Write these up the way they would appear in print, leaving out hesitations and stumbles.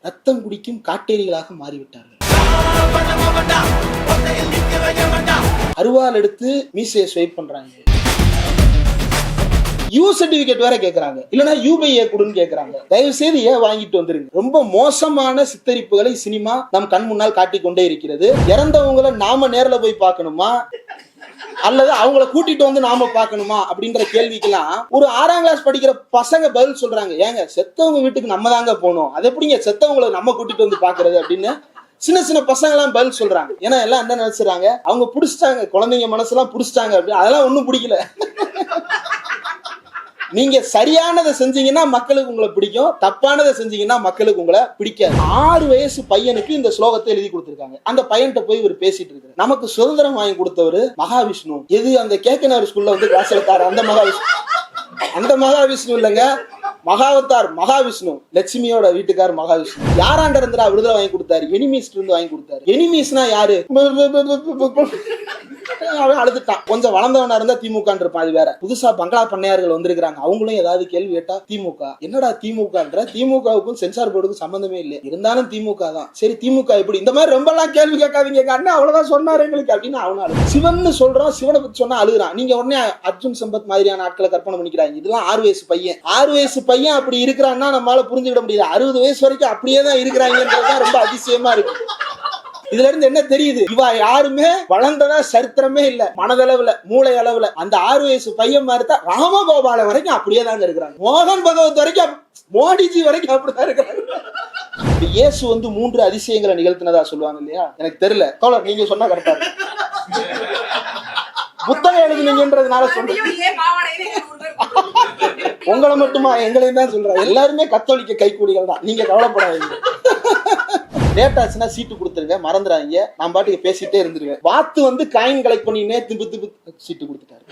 ரத்தம் குடிக்கும் காட்டேரிகளாக மாறிவிட்டார்கள். அருவாள் எடுத்து மீசையை ஸ்வைப் பண்றாங்க. யூ சர்டிபிகேட் வேற கேட்கறாங்க, இல்லனா யூபிஐ கொடுன்னு கேட்கறாங்க. தயவு செய்து வாங்கிட்டு வந்துருங்க. ரொம்ப மோசமான சித்தரிப்புகளை சினிமா நம் கண் முன்னால் காட்டிக் கொண்டே இருக்கிறது. இறந்தவங்களை நாம நேர்ல போய் பார்க்கணுமா அல்லது அவங்கள கூட்டிட்டு வந்து நாம பார்க்கணுமா அப்படின்ற கேள்விக்கெல்லாம் ஒரு 6ஆம் கிளாஸ் படிக்கிற பசங்க பதில் சொல்றாங்க. ஏங்க செத்தவங்க வீட்டுக்கு நம்ம தாங்க போகணும், அது எப்படிங்க செத்தவங்களை நம்ம கூட்டிட்டு வந்து பாக்குறது அப்படின்னு சின்ன சின்ன பசங்க எல்லாம் பதில் சொல்றாங்க. ஏன்னா எல்லாம் என்ன நினைச்சுறாங்க, அவங்க புடிச்சிட்டாங்க, குழந்தைங்க மனசெல்லாம் புடிச்சிட்டாங்க அப்படி. அதெல்லாம் ஒண்ணும் பிடிக்கல. நீங்க சரியானதை செஞ்சீங்கன்னா மக்களுக்கு உங்களை பிடிக்கும், தப்பானதை செஞ்சீங்கன்னா மக்களுக்கு உங்களை பிடிக்காது. 6 வயசு பையனுக்கு இந்த ஸ்லோகத்தை எழுதி கொடுத்திருக்காங்க. அந்த பையன்கிட்ட போய் இவர் பேசிட்டு இருக்காரு. நமக்கு சுதந்திரம் வாங்கி கொடுத்தவர் மகாவிஷ்ணு. எது அந்த கேக்கனார் ஸ்கூல்ல வந்து கிளாஸ் எடுத்தாரு அந்த மகாவிஷ்ணு. அந்த மகாவிஷ்ணு இல்லைங்க, மகாவதார் மகாவிஷ்ணு, லட்சுமியோட வீட்டுக்கார் மகாவிஷ்ணு. யாராண்ட இருந்தா விடுதலை வாங்கி கொடுத்தாரு? எனிமீஸ்ல இருந்து வாங்கி கொடுத்தாரு. எனிமீஸ்னா யாரு? அவன் அழுதுட்டான். கொஞ்சம் வளர்ந்தவனா இருந்தா திமுக இருப்பான், அது வேற. புதுசா பங்களா பண்ணையார்கள் வந்திருக்காங்க, அவங்களும் ஏதாவது கேள்வி கேட்டா திமுக. என்னடா திமுகன்ற? திமுகவுக்கும் சென்சார் போர்டுக்கும் சம்பந்தமே இல்லை, இருந்தாலும் திமுக தான். சரி திமுக எப்படி? இந்த மாதிரி ரொம்ப எல்லாம் கேள்வி கேட்காதீங்க, அண்ணா அவ்வளவுதான் சொன்னாரு எங்களுக்கு அப்படின்னு அவனால சிவன் சொல்றான். சிவனை பத்தி சொன்னா அழுகுறான். நீங்க உடனே அர்ஜுன் சம்பத் மாதிரியான ஆட்களை கற்பனை பண்ணிக்கிறாங்க. இதெல்லாம் 6 வயசு பையன். 6 வயசு பையன் அப்படி இருக்கிறான்னா நம்மளால புரிஞ்சுக்கிட முடியாது. 60 வயசு வரைக்கும் அப்படியே தான் இருக்கிறாங்கன்றதுதான் ரொம்ப அதிசயமா இருக்கு. இதுல இருந்து என்ன தெரியுது? இவா யாருமே வளர்ந்ததா சரித்திரமே இல்ல. மனதளவுல மூளை அளவுல அந்த 6 வயசு பையன் மாதிரி தான் ராமகோபால வரைக்கும் அப்படியே தாங்க இருக்கிறாங்க. மோகன் பகவத் வரைக்கும், மோடிஜி வரைக்கும் அப்படிதான் இருக்கிறாங்க. இயேசு வந்து 3 அதிசயங்களை நிகழ்த்தினதா சொல்லுவாங்க இல்லையா? எனக்கு தெரியல, தோழர் நீங்க சொன்னா கரெக்டா இருக்கு. புத்தகம் எழுதுனீங்கன்றதுனால சொல்றேன். உங்களை மட்டுமா? எங்களையும் தான் சொல்றேன். எல்லாருமே கத்தோலிக்க கைக்கூலிகள் தான், நீங்க கவலைப்படாதீங்க. லேட் ஆச்சுன்னா சீட்டு கொடுத்துருங்க, மறந்துடாதீங்க. நான் பாட்டுக்கு பேசிட்டே இருந்துருவேன். வாத்து வந்து காயின் கலெக்ட் பண்ணினே திருப்பி சீட்டு கொடுத்துட்டாரு.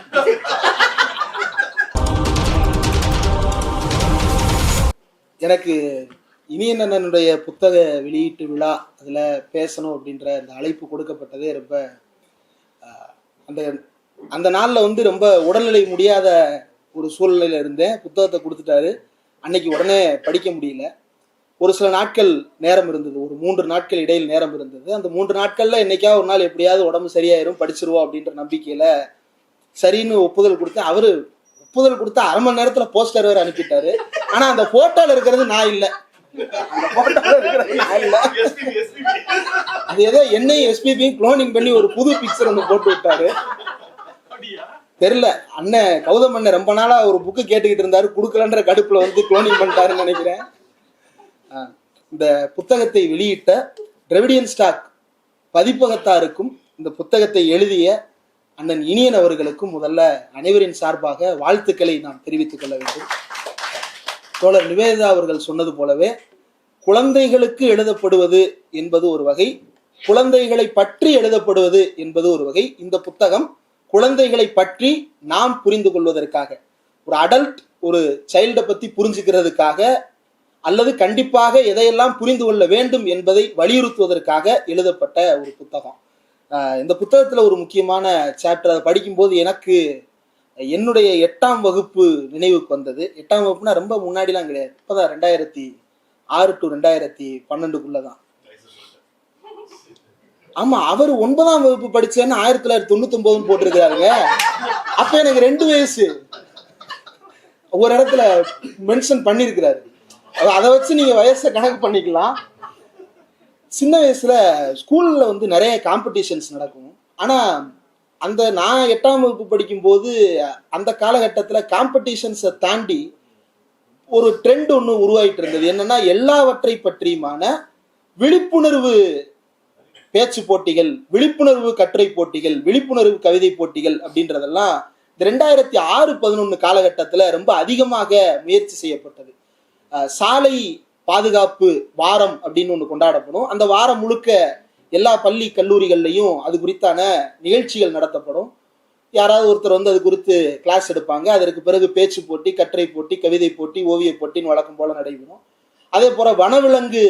எனக்கு இனியனனுடைய புத்தக வெளியீட்டு விழா அதுல பேசணும் அப்படின்ற அந்த அழைப்பு கொடுக்கப்பட்டதே ரொம்ப அந்த நாள்ல வந்து ரொம்ப உடல்நிலை முடியாத ஒரு சூழ்நிலையில இருந்தேன். புத்தகத்தை கொடுத்துட்டாரு. அன்னைக்கு உடனே படிக்க முடியல. ஒரு சில நாட்கள் நேரம் இருந்தது, ஒரு 3 நாட்கள் இடையில் நேரம் இருந்தது. அந்த 3 நாட்கள்ல என்னைக்காவது ஒரு நாள் எப்படியாவது உடம்பு சரியாயிரும், படிச்சிருவோம் அப்படின்ற நம்பிக்கையில சரின்னு ஒப்புதல் கொடுத்தேன். அவரு ஒப்புதல் கொடுத்த 1/2 மணி நேரத்துல போஸ்டர் வேற அனுப்பிட்டாரு. ஆனா அந்த போட்டோல இருக்கிறது நான் இல்ல. அது ஏதோ என்னையும் எஸ்பிபியும் குளோனிங் பண்ணி ஒரு புது பிக்சர் ஒன்று போட்டு விட்டாரு. தெரியல, அண்ணன் கௌதம் அண்ணன் ரொம்ப நாளா ஒரு புக்கு கேட்டுக்கிட்டு இருந்தாரு, கொடுக்கலன்ற கடுப்புல வந்து குளோனிங் பண்ணிட்டாருன்னு நினைக்கிறேன். இந்த புத்தகத்தை வெளியிட்ட டிராவிடியன் ஸ்டாக் பதிப்பகத்தாருக்கும் இந்த புத்தகத்தை எழுதிய அண்ணன் இனியன் அவர்களுக்கும் முதல்ல அனைவரின் சார்பாக வாழ்த்துக்களை நாம் தெரிவித்துக் கொள்ள வேண்டும். தோழர் நிவேதா அவர்கள் சொன்னது போலவே குழந்தைகளுக்கு எழுதப்படுவது என்பது ஒரு வகை, குழந்தைகளை பற்றி எழுதப்படுவது என்பது ஒரு வகை. இந்த புத்தகம் குழந்தைகளை பற்றி நாம் புரிந்து கொள்வதற்காக, ஒரு அடல்ட் ஒரு சைல்டை பத்தி புரிஞ்சுக்கிறதுக்காக, அல்லது கண்டிப்பாக எதையெல்லாம் புரிந்து கொள்ள வேண்டும் என்பதை வலியுறுத்துவதற்காக எழுதப்பட்ட ஒரு புத்தகம். இந்த புத்தகத்துல ஒரு முக்கியமான சாப்டர், அதை படிக்கும்போது எனக்கு என்னுடைய 8ஆம் வகுப்பு நினைவுக்கு வந்தது. 8ஆம் வகுப்புனா ரொம்ப முன்னாடிலாம் கிடையாது, இப்பதான் 2006 to 2012 ஆமா, அவர் 9ஆம் வகுப்பு படிச்சேன்னு 1999 போட்டிருக்கிறாருங்க. அப்ப எனக்கு 2 வயசு ஒரு இடத்துல மென்ஷன் பண்ணிருக்கிறாரு. அதை வச்சு நீங்க வயசை கணக்கு பண்ணிக்கலாம். சின்ன வயசுல ஸ்கூல்ல வந்து நிறைய காம்படிஷன்ஸ் நடக்கும். ஆனா அந்த நான் 8ஆம் வகுப்பு படிக்கும் போது அந்த காலகட்டத்துல காம்படிஷன்ஸை தாண்டி ஒரு ட்ரெண்ட் ஒன்று உருவாயிட்டு இருந்தது. என்னன்னா எல்லாவற்றை பற்றியுமான விழிப்புணர்வு பேச்சு போட்டிகள், விழிப்புணர்வு கட்டுரை போட்டிகள், விழிப்புணர்வு கவிதை போட்டிகள் அப்படின்றதெல்லாம் 2006-11 காலகட்டத்துல ரொம்ப அதிகமாக முயற்சி செய்யப்பட்டது. சாலை பாதுகாப்பு வாரம் அப்படின்னு ஒன்று கொண்டாடப்படும். அந்த வாரம் முழுக்க எல்லா பள்ளி கல்லூரிகள்லையும் அது குறித்தான நிகழ்ச்சிகள் நடத்தப்படும். யாராவது ஒருத்தர் வந்து அது குறித்து கிளாஸ் எடுப்பாங்க. அதற்கு பிறகு பேச்சு போட்டி, கட்டுரை போட்டி, கவிதை போட்டி, ஓவிய போட்டின்னு வழக்கம் போல நடைபெறும். அதே போல வனவிலங்கு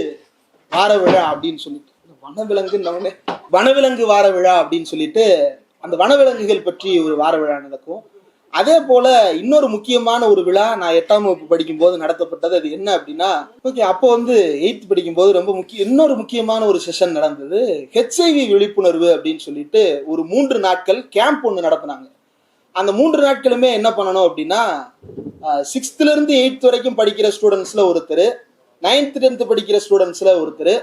வார விழா அப்படின்னு சொல்லிட்டு, வனவிலங்கு வார விழா அப்படின்னு சொல்லிட்டு அந்த வனவிலங்குகள் பற்றி ஒரு வார விழா நடக்கும். அதே போல இன்னொரு முக்கியமான ஒரு விழா நான் 8ஆம் வகுப்பு படிக்கும் போது நடத்தப்பட்டது. அது என்ன அப்படின்னா, ஓகே, அப்போ வந்து 8th படிக்கும் போது ரொம்ப இன்னொரு முக்கியமான ஒரு செஷன் நடந்தது. ஹெச்ஐவி விழிப்புணர்வு அப்படின்னு சொல்லிட்டு ஒரு 3 நாட்கள் கேம்ப் ஒன்று நடத்தினாங்க. அந்த 3 நாட்களுமே என்ன பண்ணணும் அப்படின்னா, 6th இருந்து 8th வரைக்கும் படிக்கிற ஸ்டூடெண்ட்ஸ்ல ஒருத்தர், 9th 10th படிக்கிற ஸ்டூடெண்ட்ஸ்ல ஒருத்தர்,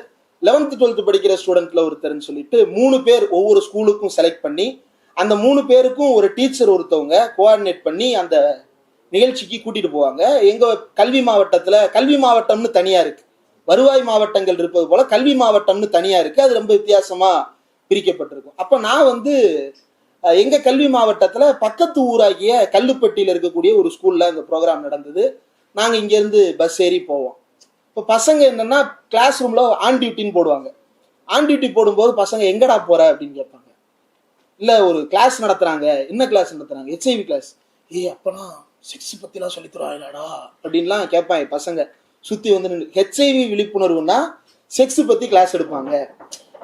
11th 12th படிக்கிற ஸ்டூடெண்ட்ல ஒருத்தர்னு சொல்லிட்டு 3 பேர் ஒவ்வொரு ஸ்கூலுக்கும் செலக்ட் பண்ணி, அந்த 3 பேருக்கும் ஒரு டீச்சர் ஒருத்தவங்க கோஆர்டினேட் பண்ணி அந்த நிகழ்ச்சிக்கு கூட்டிட்டு போவாங்க. எங்க கல்வி மாவட்டம்னு தனியா இருக்கு, வருவாய் மாவட்டங்கள் இருப்பது போல கல்வி மாவட்டம்னு தனியா இருக்கு. அது ரொம்ப வித்தியாசமா பிரிக்கப்பட்டிருக்கும். அப்ப நான் வந்து எங்க கல்வி மாவட்டத்துல பக்கத்து ஊராகிய கல்லுப்பட்டியில இருக்கக்கூடிய ஒரு ஸ்கூல்ல அந்த ப்ரோக்ராம் நடந்தது. நாங்க இங்க இருந்து பஸ் ஏறி போவோம். இப்போ பசங்க என்னன்னா கிளாஸ் ரூம்ல ஆன் டியூட்டின்னு போடுவாங்க. ஆன் டியூட்டி போடும்போது பசங்க எங்கடா போற அப்படின்னு கேட்பாங்க. இல்ல ஒரு கிளாஸ் நடத்துறாங்க. என்ன கிளாஸ் நடத்துறாங்க? HIV class. அப்பனா செக்ஸ் பத்திலாம் சொல்லி தருவாங்களாடா அப்படின்லாம் கேட்பாங்க பசங்க. சுத்தி வந்து ஹெச்ஐவி விழிப்புணர்வுன்னா செக்ஸ் பத்தி கிளாஸ் எடுப்பாங்க.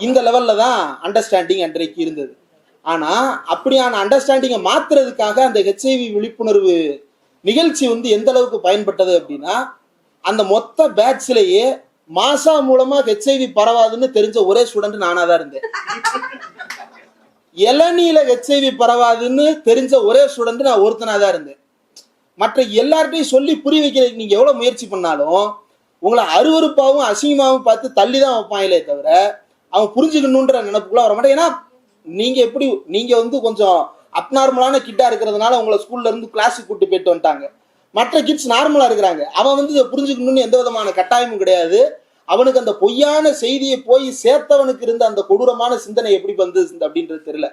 இந்த லெவல்ல தான் அண்டர்ஸ்டாண்டிங் அன்றைக்கு இருந்தது. ஆனா அப்படியான அண்டர்ஸ்டாண்டிங்கை மாத்துறதுக்காக அந்த ஹெச்ஐவி விழிப்புணர்வு நிகழ்ச்சி வந்து எந்த அளவுக்கு பயன்பட்டது அப்படின்னா, அந்த மொத்த பேட்ச்லயே மாசா மூலமா ஹெச்ஐவி பரவாதுன்னு தெரிஞ்ச ஒரே ஸ்டூடெண்ட் நானா தான் இருந்தேன். இளநீல ஹெச்ஐவி பரவாதுன்னு தெரிஞ்ச ஒரே ஸ்டூடெண்ட் நான் ஒருத்தனா தான் இருந்தேன். மற்ற எல்லார்ட்டையும் சொல்லி புரிய வைக்கிறதுக்கு நீங்க எவ்வளவு முயற்சி பண்ணாலும் உங்களை அருவருப்பாவும் அசிங்கமாவும் பார்த்து தள்ளி தான் வைப்பாங்களே தவிர அவன் புரிஞ்சுக்கணுன்ற நினைப்புக்குள்ள வர மாட்டேன். ஏன்னா நீங்க வந்து கொஞ்சம் அப்நார்மலான கிட்டா இருக்கிறதுனால உங்களை ஸ்கூல்ல இருந்து கிளாஸுக்கு கூட்டு போயிட்டு வந்துட்டாங்க. மற்ற கிட்ஸ் நார்மலா இருக்கிறாங்க. அவன் வந்து இதை புரிஞ்சுக்கணும்னு எந்த விதமான கட்டாயமும் கிடையாது. அவனுக்கு அந்த பொய்யான செய்தியை போய் சேர்த்தவனுக்கு இருந்த அந்த கொடூரமான சிந்தனை எப்படி வந்து அப்படின்றது தெரியல.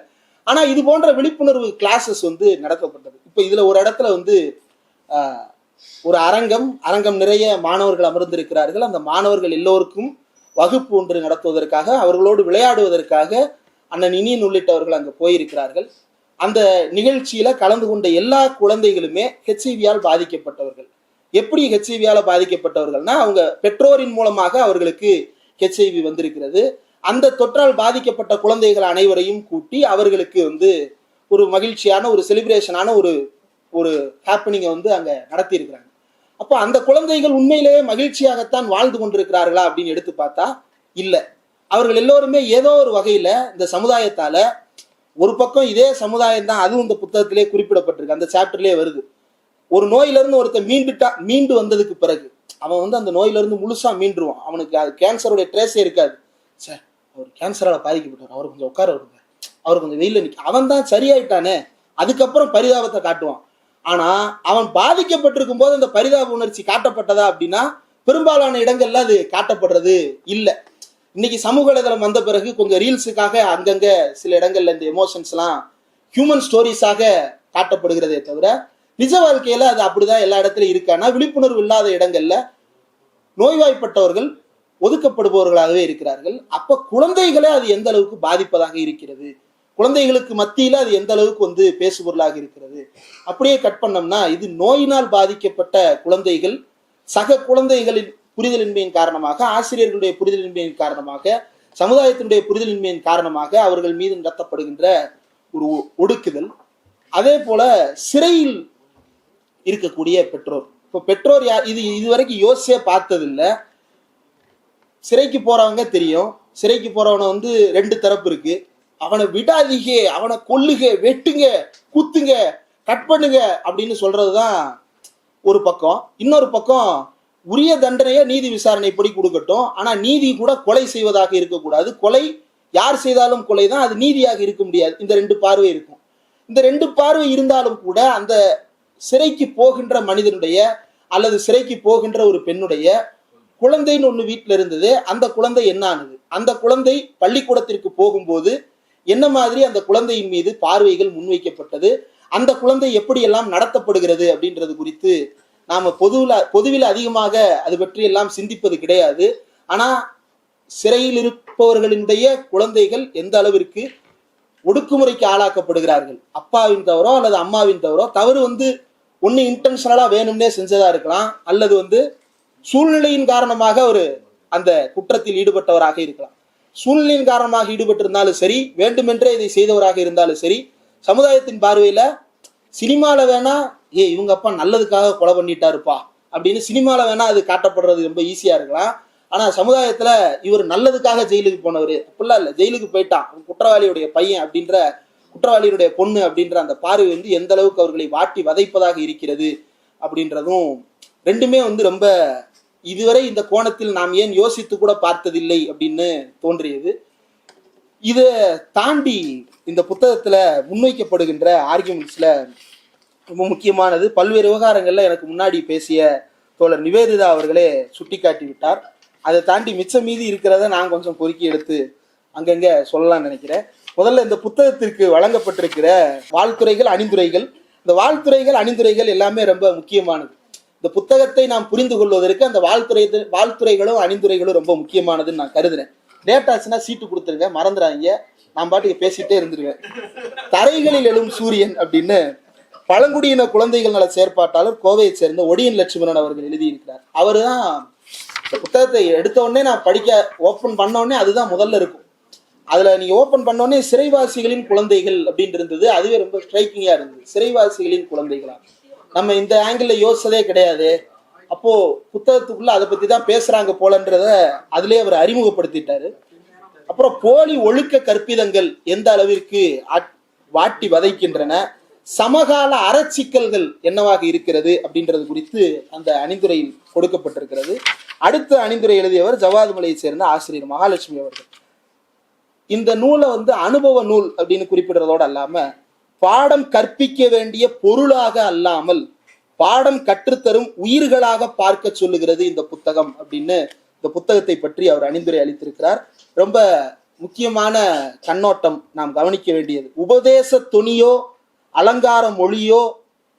ஆனா இது போன்ற விழிப்புணர்வு கிளாஸஸ் வந்து நடத்தப்பட்டது. இப்ப இதுல ஒரு இடத்துல வந்து ஒரு அரங்கம் நிறைய மாணவர்கள் அமர்ந்திருக்கிறார்கள். அந்த மாணவர்கள் எல்லோருக்கும் வகுப்பு ஒன்று நடத்துவதற்காக, அவர்களோடு விளையாடுவதற்காக அண்ணன் இனியன் உள்ளிட்டவர்கள் அங்க போயிருக்கிறார்கள். அந்த நிகழ்ச்சியில கலந்து கொண்ட எல்லா குழந்தைகளுமே ஹெச்ஐவியால் பாதிக்கப்பட்டவர்கள். எப்படி ஹெச்ஐவியால பாதிக்கப்பட்டவர்கள்னா, அவங்க பெற்றோரின் மூலமாக அவர்களுக்கு ஹெச்ஐவி வந்திருக்கிறது. அந்த தொற்றால் பாதிக்கப்பட்ட குழந்தைகள் அனைவரையும் கூட்டி அவர்களுக்கு வந்து ஒரு மகிழ்ச்சியான ஒரு செலிப்ரேஷனான ஒரு ஹாப்பனிங்கை வந்து அங்க நடத்தி இருக்கிறாங்க. அப்போ அந்த குழந்தைகள் உண்மையிலேயே மகிழ்ச்சியாகத்தான் வாழ்ந்து கொண்டிருக்கிறார்களா அப்படின்னு எடுத்து பார்த்தா இல்ல. அவர்கள் எல்லோருமே ஏதோ ஒரு வகையில இந்த சமுதாயத்தால, ஒரு பக்கம் இதே சமுதாயம் தான், அதுவும் இந்த புத்தகத்திலே குறிப்பிடப்பட்டிருக்கு, அந்த சாப்டர்லயே வருது. ஒரு நோயில இருந்து ஒருத்தர் மீண்டு வந்ததுக்கு பிறகு அவன் வந்து அந்த நோயில இருந்து முழுசா மீண்டுருவான். அவனுக்கு அது கேன்சருடைய ட்ரேஸே இருக்காது. சார், அவர் கேன்சரால பாதிக்கப்பட்டார், அவர் கொஞ்சம் உட்கார வருங்க, அவர் கொஞ்சம் வெயில நிக்க, அவன் தான் சரியாயிட்டானே, அதுக்கப்புறம் பரிதாபத்தை காட்டுவான். ஆனா அவன் பாதிக்கப்பட்டிருக்கும் போது அந்த பரிதாப உணர்ச்சி காட்டப்பட்டதா அப்படின்னா பெரும்பாலான இடங்கள்ல அது காட்டப்படுறது இல்லை. இன்னைக்கு சமூக வலைதளம் வந்த பிறகு கொஞ்சம் ரீல்ஸுக்காக அங்கங்க சில இடங்கள்ல இந்த எமோஷன்ஸ் எல்லாம் ஹியூமன் ஸ்டோரிஸாக காட்டப்படுகிறதே தவிர நிஜ வாழ்க்கையில அது அப்படிதான் எல்லா இடத்துலயும் இருக்கானா, விழிப்புணர்வு இல்லாத இடங்கள்ல நோய்வாய்ப்பட்டவர்கள் ஒதுக்கப்படுபவர்களாகவே இருக்கிறார்கள். அப்ப குழந்தைகளே அது எந்த அளவுக்கு பாதிப்பதாக இருக்கிறது, குழந்தைகளுக்கு மத்தியில அது எந்த அளவுக்கு வந்து பேசுபொருளாக இருக்கிறது. அப்படியே கட் பண்ணோம்னா, இது நோயினால் பாதிக்கப்பட்ட குழந்தைகள் சக குழந்தைகளின் புரிதலின்மையின் காரணமாக, ஆசிரியர்களுடைய புரிதலின்மையின் காரணமாக, சமுதாயத்தினுடைய புரிதலின்மையின் காரணமாக அவர்கள் மீது நடத்தப்படுகின்ற ஒரு ஒடுக்குதல். அதே போல சிறையில் இருக்கக்கூடிய பெற்றோர். இப்போ பெற்றோர் யார், இதுவரைக்கும் யோசிச்சே பார்த்ததில்லை. சிறைக்கு போறவங்க தெரியும். சிறைக்கு போறவனை வந்து 2 தரப்பு இருக்கு. அவனை விடாதீங்க, அவனை கொல்லுங்க, வெட்டுங்க, குத்துங்க, கட் பண்ணுங்க அப்படின்னு சொல்றதுதான் ஒரு பக்கம். இன்னொரு பக்கம் உரிய தண்டனையை நீதி விசாரணைப்படி கொடுக்கட்டும், ஆனா நீதி கூட கொலை செய்வதாக இருக்கக்கூடாது. கொலை யார் செய்தாலும் கொலை தான், அது நீதியாக இருக்க முடியாது. இந்த 2 பார்வை இருக்கும். இந்த 2 பார்வை இருந்தாலும் கூட அந்த சிறைக்கு போகின்ற மனிதனுடைய அல்லது சிறைக்கு போகின்ற ஒரு பெண்ணுடைய குழந்தைன்னு ஒண்ணு வீட்டுல இருந்தது. அந்த குழந்தை என்ன ஆனது, அந்த குழந்தை பள்ளிக்கூடத்திற்கு போகும்போது என்ன மாதிரி அந்த குழந்தையின் மீது பார்வைகள் முன்வைக்கப்பட்டது, அந்த குழந்தை எப்படியெல்லாம் நடத்தப்படுகிறது அப்படின்றது குறித்து நாம பொதுவில் அதிகமாக அது பற்றி எல்லாம் சிந்திப்பது கிடையாது. ஆனா சிறையில் இருப்பவர்களுடைய குழந்தைகள் எந்த அளவிற்கு ஒடுக்குமுறைக்கு ஆளாக்கப்படுகிறார்கள், அப்பாவின் தவறோ அல்லது அம்மாவின் தவறோ, தவறு வந்து ஒண்ணு இன்டென்ஷனலா வேணும்னே செஞ்சதா இருக்கலாம், அல்லது வந்து சூழ்நிலையின் காரணமாக ஒரு அந்த குற்றத்தில் ஈடுபட்டவராக இருக்கலாம். சூழ்நிலையின் காரணமாக ஈடுபட்டிருந்தாலும் சரி, வேண்டுமென்றே இதை செய்தவராக இருந்தாலும் சரி, சமுதாயத்தின் பார்வையில சினிமால வேணா இவங்க அப்பா நல்லதுக்காக கொலை பண்ணிட்டாருப்பா அப்படின்னு சினிமால வேணா அது காட்டப்படுறது ரொம்ப ஈஸியா இருக்கலாம். ஆனா சமுதாயத்துல இவர் நல்லதுக்காக ஜெயிலுக்கு போனவர் அப்படிலாம் இல்லை, ஜெயிலுக்கு போயிட்டான் குற்றவாளியுடைய பையன் அப்படின்ற, குற்றவாளியுடைய பொண்ணு அப்படின்ற அந்த பார்வை வந்து எந்த அளவுக்கு அவர்களை வாட்டி வதைப்பதாக இருக்கிறது அப்படின்றதும் ரெண்டுமே வந்து ரொம்ப இதுவரை இந்த கோணத்தில் நாம் ஏன் யோசித்து கூட பார்த்ததில்லை அப்படின்னு தோன்றியது. இதை தாண்டி இந்த புத்தகத்துல முன்வைக்கப்படுகின்ற ஆர்கியூமெண்ட்ஸ்ல ரொம்ப முக்கியமானது, பல்வேறு விவகாரங்கள்ல எனக்கு முன்னாடி பேசிய தோழர் நிவேதிதா அவர்களே சுட்டி காட்டி விட்டார். அதை தாண்டி மிச்சம் மீதி இருக்கிறத நான் கொஞ்சம் பொறுக்கி எடுத்து அங்கங்க சொல்லலாம்னு நினைக்கிறேன். முதல்ல இந்த புத்தகத்திற்கு வழங்கப்பட்டிருக்கிற வாழ்த்துறைகள் அணிந்துரைகள், இந்த வாழ்த்துறைகள் அணிந்துரைகள் எல்லாமே ரொம்ப முக்கியமானது. இந்த புத்தகத்தை நாம் புரிந்து கொள்வதற்கு அந்த வாழ்த்துறைகளும் அணிந்துரைகளும் ரொம்ப முக்கியமானதுன்னு நான் கருதுறேன். டேட்டாச்சுன்னா சீட்டு கொடுத்துருங்க, மறந்துடாங்க, நான் பாட்டுக்கு பேசிட்டே இருந்துருவேன். தரைகளில் எழும் சூரியன் அப்படின்னு பழங்குடியின குழந்தைகள் நல செயற்பாட்டாளர் கோவையை சேர்ந்த ஒடியன் லட்சுமணன் அவர்கள் எழுதியிருக்கிறார். அவரு தான் இந்த புத்தகத்தை எடுத்த உடனே நான் படிக்க ஓப்பன் பண்ண உடனே அதுதான் முதல்ல இருக்கும். அதுல நீங்க ஓப்பன் பண்ண உடனே சிறைவாசிகளின் குழந்தைகள் அப்படின்னு இருந்தது. அதுவே ரொம்ப ஸ்ட்ரைக்கிங்கா இருந்தது. சிறைவாசிகளின் குழந்தைகளா, நம்ம இந்த ஆங்கிள் யோசிச்சதே கிடையாது. அப்போ புத்தகத்துக்குள்ள அதை பத்தி தான் பேசுறாங்க போலன்றத அதுலயே அவர் அறிமுகப்படுத்திட்டாரு. அப்புறம் போலி ஒழுக்க கற்பிதங்கள் எந்த அளவிற்கு வாட்டி வதைக்கின்றன, சமகால அறச்சிக்கல்கள் என்னவாக இருக்கிறது அப்படின்றது குறித்து அந்த அணிந்துரையில் கொடுக்கப்பட்டிருக்கிறது. அடுத்த அணிந்துரை எழுதியவர் ஜவாது மலையை சேர்ந்த ஆசிரியர் மகாலட்சுமி அவர்கள். இந்த நூலை வந்து அனுபவ நூல் அப்படின்னு குறிப்பிடுறதோடு அல்லாம பாடம் கற்பிக்க வேண்டிய பொருளாக அல்லாமல் பாடம் கற்றுத்தரும் உயிர்களாக பார்க்க சொல்லுகிறது இந்த புத்தகம் அப்படின்னு இந்த புத்தகத்தை பற்றி அவர் அணிந்துரை அளித்திருக்கிறார். ரொம்ப முக்கியமான கண்ணோட்டம் நாம் கவனிக்க வேண்டியது, உபதேச துணியோ அலங்கார மொழியோ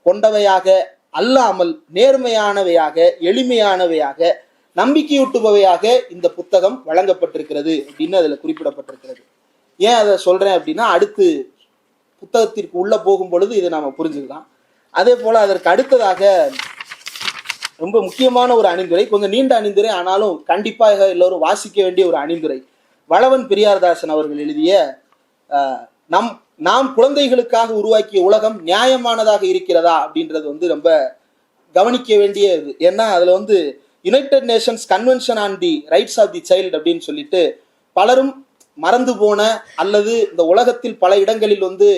கொண்டவையாக அல்லாமல் நேர்மையானவையாக எளிமையானவையாக நம்பிக்கையூட்டுபவையாக இந்த புத்தகம் வழங்கப்பட்டிருக்கிறது அப்படின்னு அதுல குறிப்பிடப்பட்டிருக்கிறது. ஏன் அதை சொல்றேன் அப்படின்னா, அடுத்து புத்தகத்திற்கு உள்ள போகும் பொழுது இதை நாம புரிஞ்சுக்கலாம். அதே போல அதற்கு அடுத்ததாக ரொம்ப முக்கியமான ஒரு அணிந்துரை, கொஞ்சம் நீண்ட அணிந்துரை, ஆனாலும் கண்டிப்பாக எல்லோரும் வாசிக்க வேண்டிய ஒரு அணிந்துரை, வளவன் பெரியார்தாசன் அவர்கள் எழுதிய நாம் குழந்தைகளுக்காக உருவாக்கிய உலகம் நியாயமானதாக இருக்கிறதா அப்படின்றது வந்து ரொம்ப கவனிக்க வேண்டியது. ஏன்னா அதுல வந்து United Nations convention on the rights of the child அப்படின்னு சொல்லிட்டு பலரும் மறந்து போன அல்லது இந்த உலகத்தில் பல இடங்களில் வந்து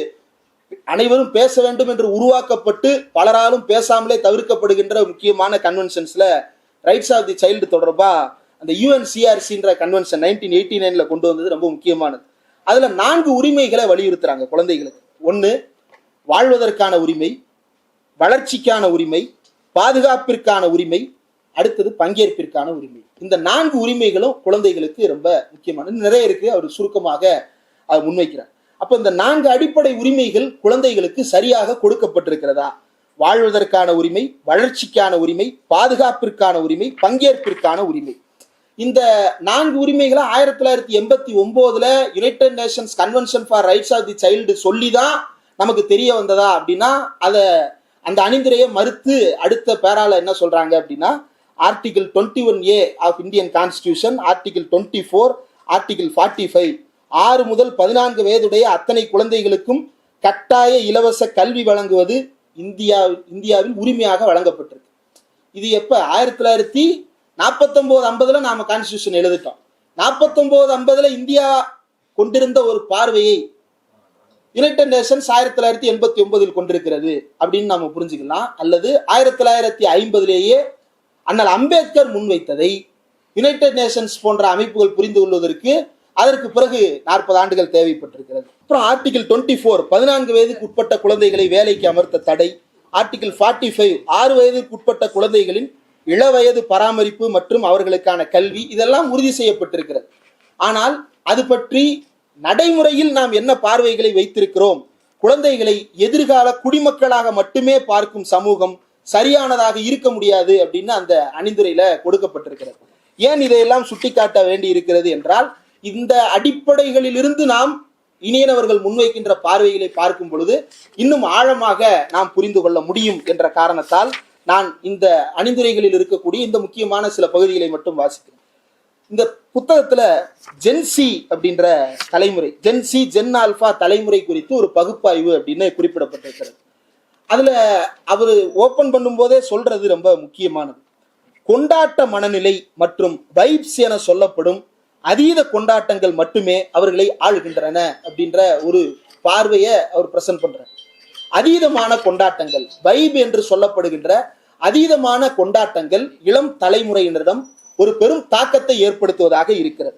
அனைவரும் பேச வேண்டும் என்று உருவாக்கப்பட்டு பலராலும் பேசாமலே தவிர்க்கப்படுகின்ற முக்கியமான கன்வென்ஷன்ஸ்ல ரைட்ஸ் ஆஃப் தி சைல்டு தொடர்பா அந்த UNCRCன்ற கன்வென்ஷன் 1989 கொண்டு வந்தது ரொம்ப முக்கியமானது. அதுல 4 உரிமைகளை வலியுறுத்துறாங்க குழந்தைகளுக்கு. 1, வாழ்வதற்கான உரிமை, வளர்ச்சிக்கான உரிமை, பாதுகாப்பிற்கான உரிமை, அடுத்தது பங்கேற்பிற்கான உரிமை. இந்த 4 உரிமைகளும் குழந்தைகளுக்கு ரொம்ப முக்கியமானது. நிறைய இருக்கு, அவர் சுருக்கமாக அதை முன்வைக்கிறார். அப்ப இந்த 4 அடிப்படை உரிமைகள் குழந்தைகளுக்கு சரியாக கொடுக்கப்பட்டிருக்கிறதா? வாழ்வதற்கான உரிமை, வளர்ச்சிக்கான உரிமை, பாதுகாப்பிற்கான உரிமை, பங்கேற்பிற்கான உரிமை. இந்த 4 உரிமைகளை 1989 United Nations convention for rights of the child சொல்லிதான் நமக்கு தெரிய வந்ததா அப்படின்னா அதை அந்த அணிந்துரையை மறுத்து அடுத்த பேரால என்ன சொல்றாங்க அப்படின்னா, article 21A of Indian constitution, article 24, article 45 6 முதல் 14 வயதுடைய அத்தனை குழந்தைகளுக்கும் கட்டாய இலவச கல்வி வழங்குவது இந்தியாவில் உரிமையாக வழங்கப்பட்டிருக்கு. இது எப்ப 1949-50 நாம கான்ஸ்டிடியூஷன் எழுதிட்டோம். 49-50 இந்தியா கொண்டிருந்த ஒரு பார்வையை யுனைடெட் நேஷன்ஸ் 1989 கொண்டிருக்கிறது அப்படின்னு நாம புரிஞ்சுக்கலாம். அல்லது 1950 அண்ணல் அம்பேத்கர் முன்வைத்ததை யுனைடெட் நேஷன்ஸ் போன்ற அமைப்புகள் புரிந்து கொள்வதற்கு அதற்கு பிறகு 40 ஆண்டுகள் தேவைப்பட்டிருக்கிறது. அப்புறம் ஆர்டிகிள் 24 14 வயதுக்கு உட்பட்ட குழந்தைகளை வேலைக்கு அமர்த்த தடை, ஆர்டிகிள் 45 6 வயதுக்கு உட்பட்ட குழந்தைகளின் இளவயது பராமரிப்பு மற்றும் அவர்களுக்கான கல்வி, இதெல்லாம் உறுதி செய்யப்பட்டிருக்கிறது. ஆனால் அது பற்றி நடைமுறையில் நாம் என்ன பார்வைகளை வைத்திருக்கிறோம்? குழந்தைகளை எதிர்கால குடிமக்களாக மட்டுமே பார்க்கும் சமூகம் சரியானதாக இருக்க முடியாது அப்படின்னு அந்த அணிந்துரையில கொடுக்கப்பட்டிருக்கிறது. ஏன் இதையெல்லாம் சுட்டிக்காட்ட வேண்டி இருக்கிறது என்றால், இந்த அடிப்படைகளிலிருந்து நாம் இனியனவர்கள் முன்வைக்கின்ற பார்வைகளை பார்க்கும் பொழுது இன்னும் ஆழமாக நாம் புரிந்து கொள்ள முடியும் என்ற காரணத்தால் நான் இந்த அணிந்துரைகளில் இருக்கக்கூடிய இந்த முக்கியமான சில பகுதிகளை மட்டும் வாசிக்கிறேன். இந்த புத்தகத்துல ஜென்சி அப்படின்ற தலைமுறை, ஜென்சி ஜென் ஆல்பா தலைமுறை குறித்து ஒரு பகுப்பாய்வு அப்படின்னு குறிப்பிடப்பட்டிருக்கிறது. அதுல அவரு ஓபன் பண்ணும் போதே சொல்றது ரொம்ப முக்கியமானது. கொண்டாட்ட மனநிலை மற்றும் வைப்ஸ் என சொல்லப்படும் அதீத கொண்டாட்டங்கள் மட்டுமே அவர்களை ஆளுகின்றன அப்படின்ற ஒரு பார்வையை அவர் பிரசன்ட் பண்றார். அதீதமான கொண்டாட்டங்கள், வைப் என்று சொல்லப்படுகின்ற அதீதமான கொண்டாட்டங்கள் இளம் தலைமுறையினரிடம் ஒரு பெரும் தாக்கத்தை ஏற்படுத்துவதாக இருக்கிறது.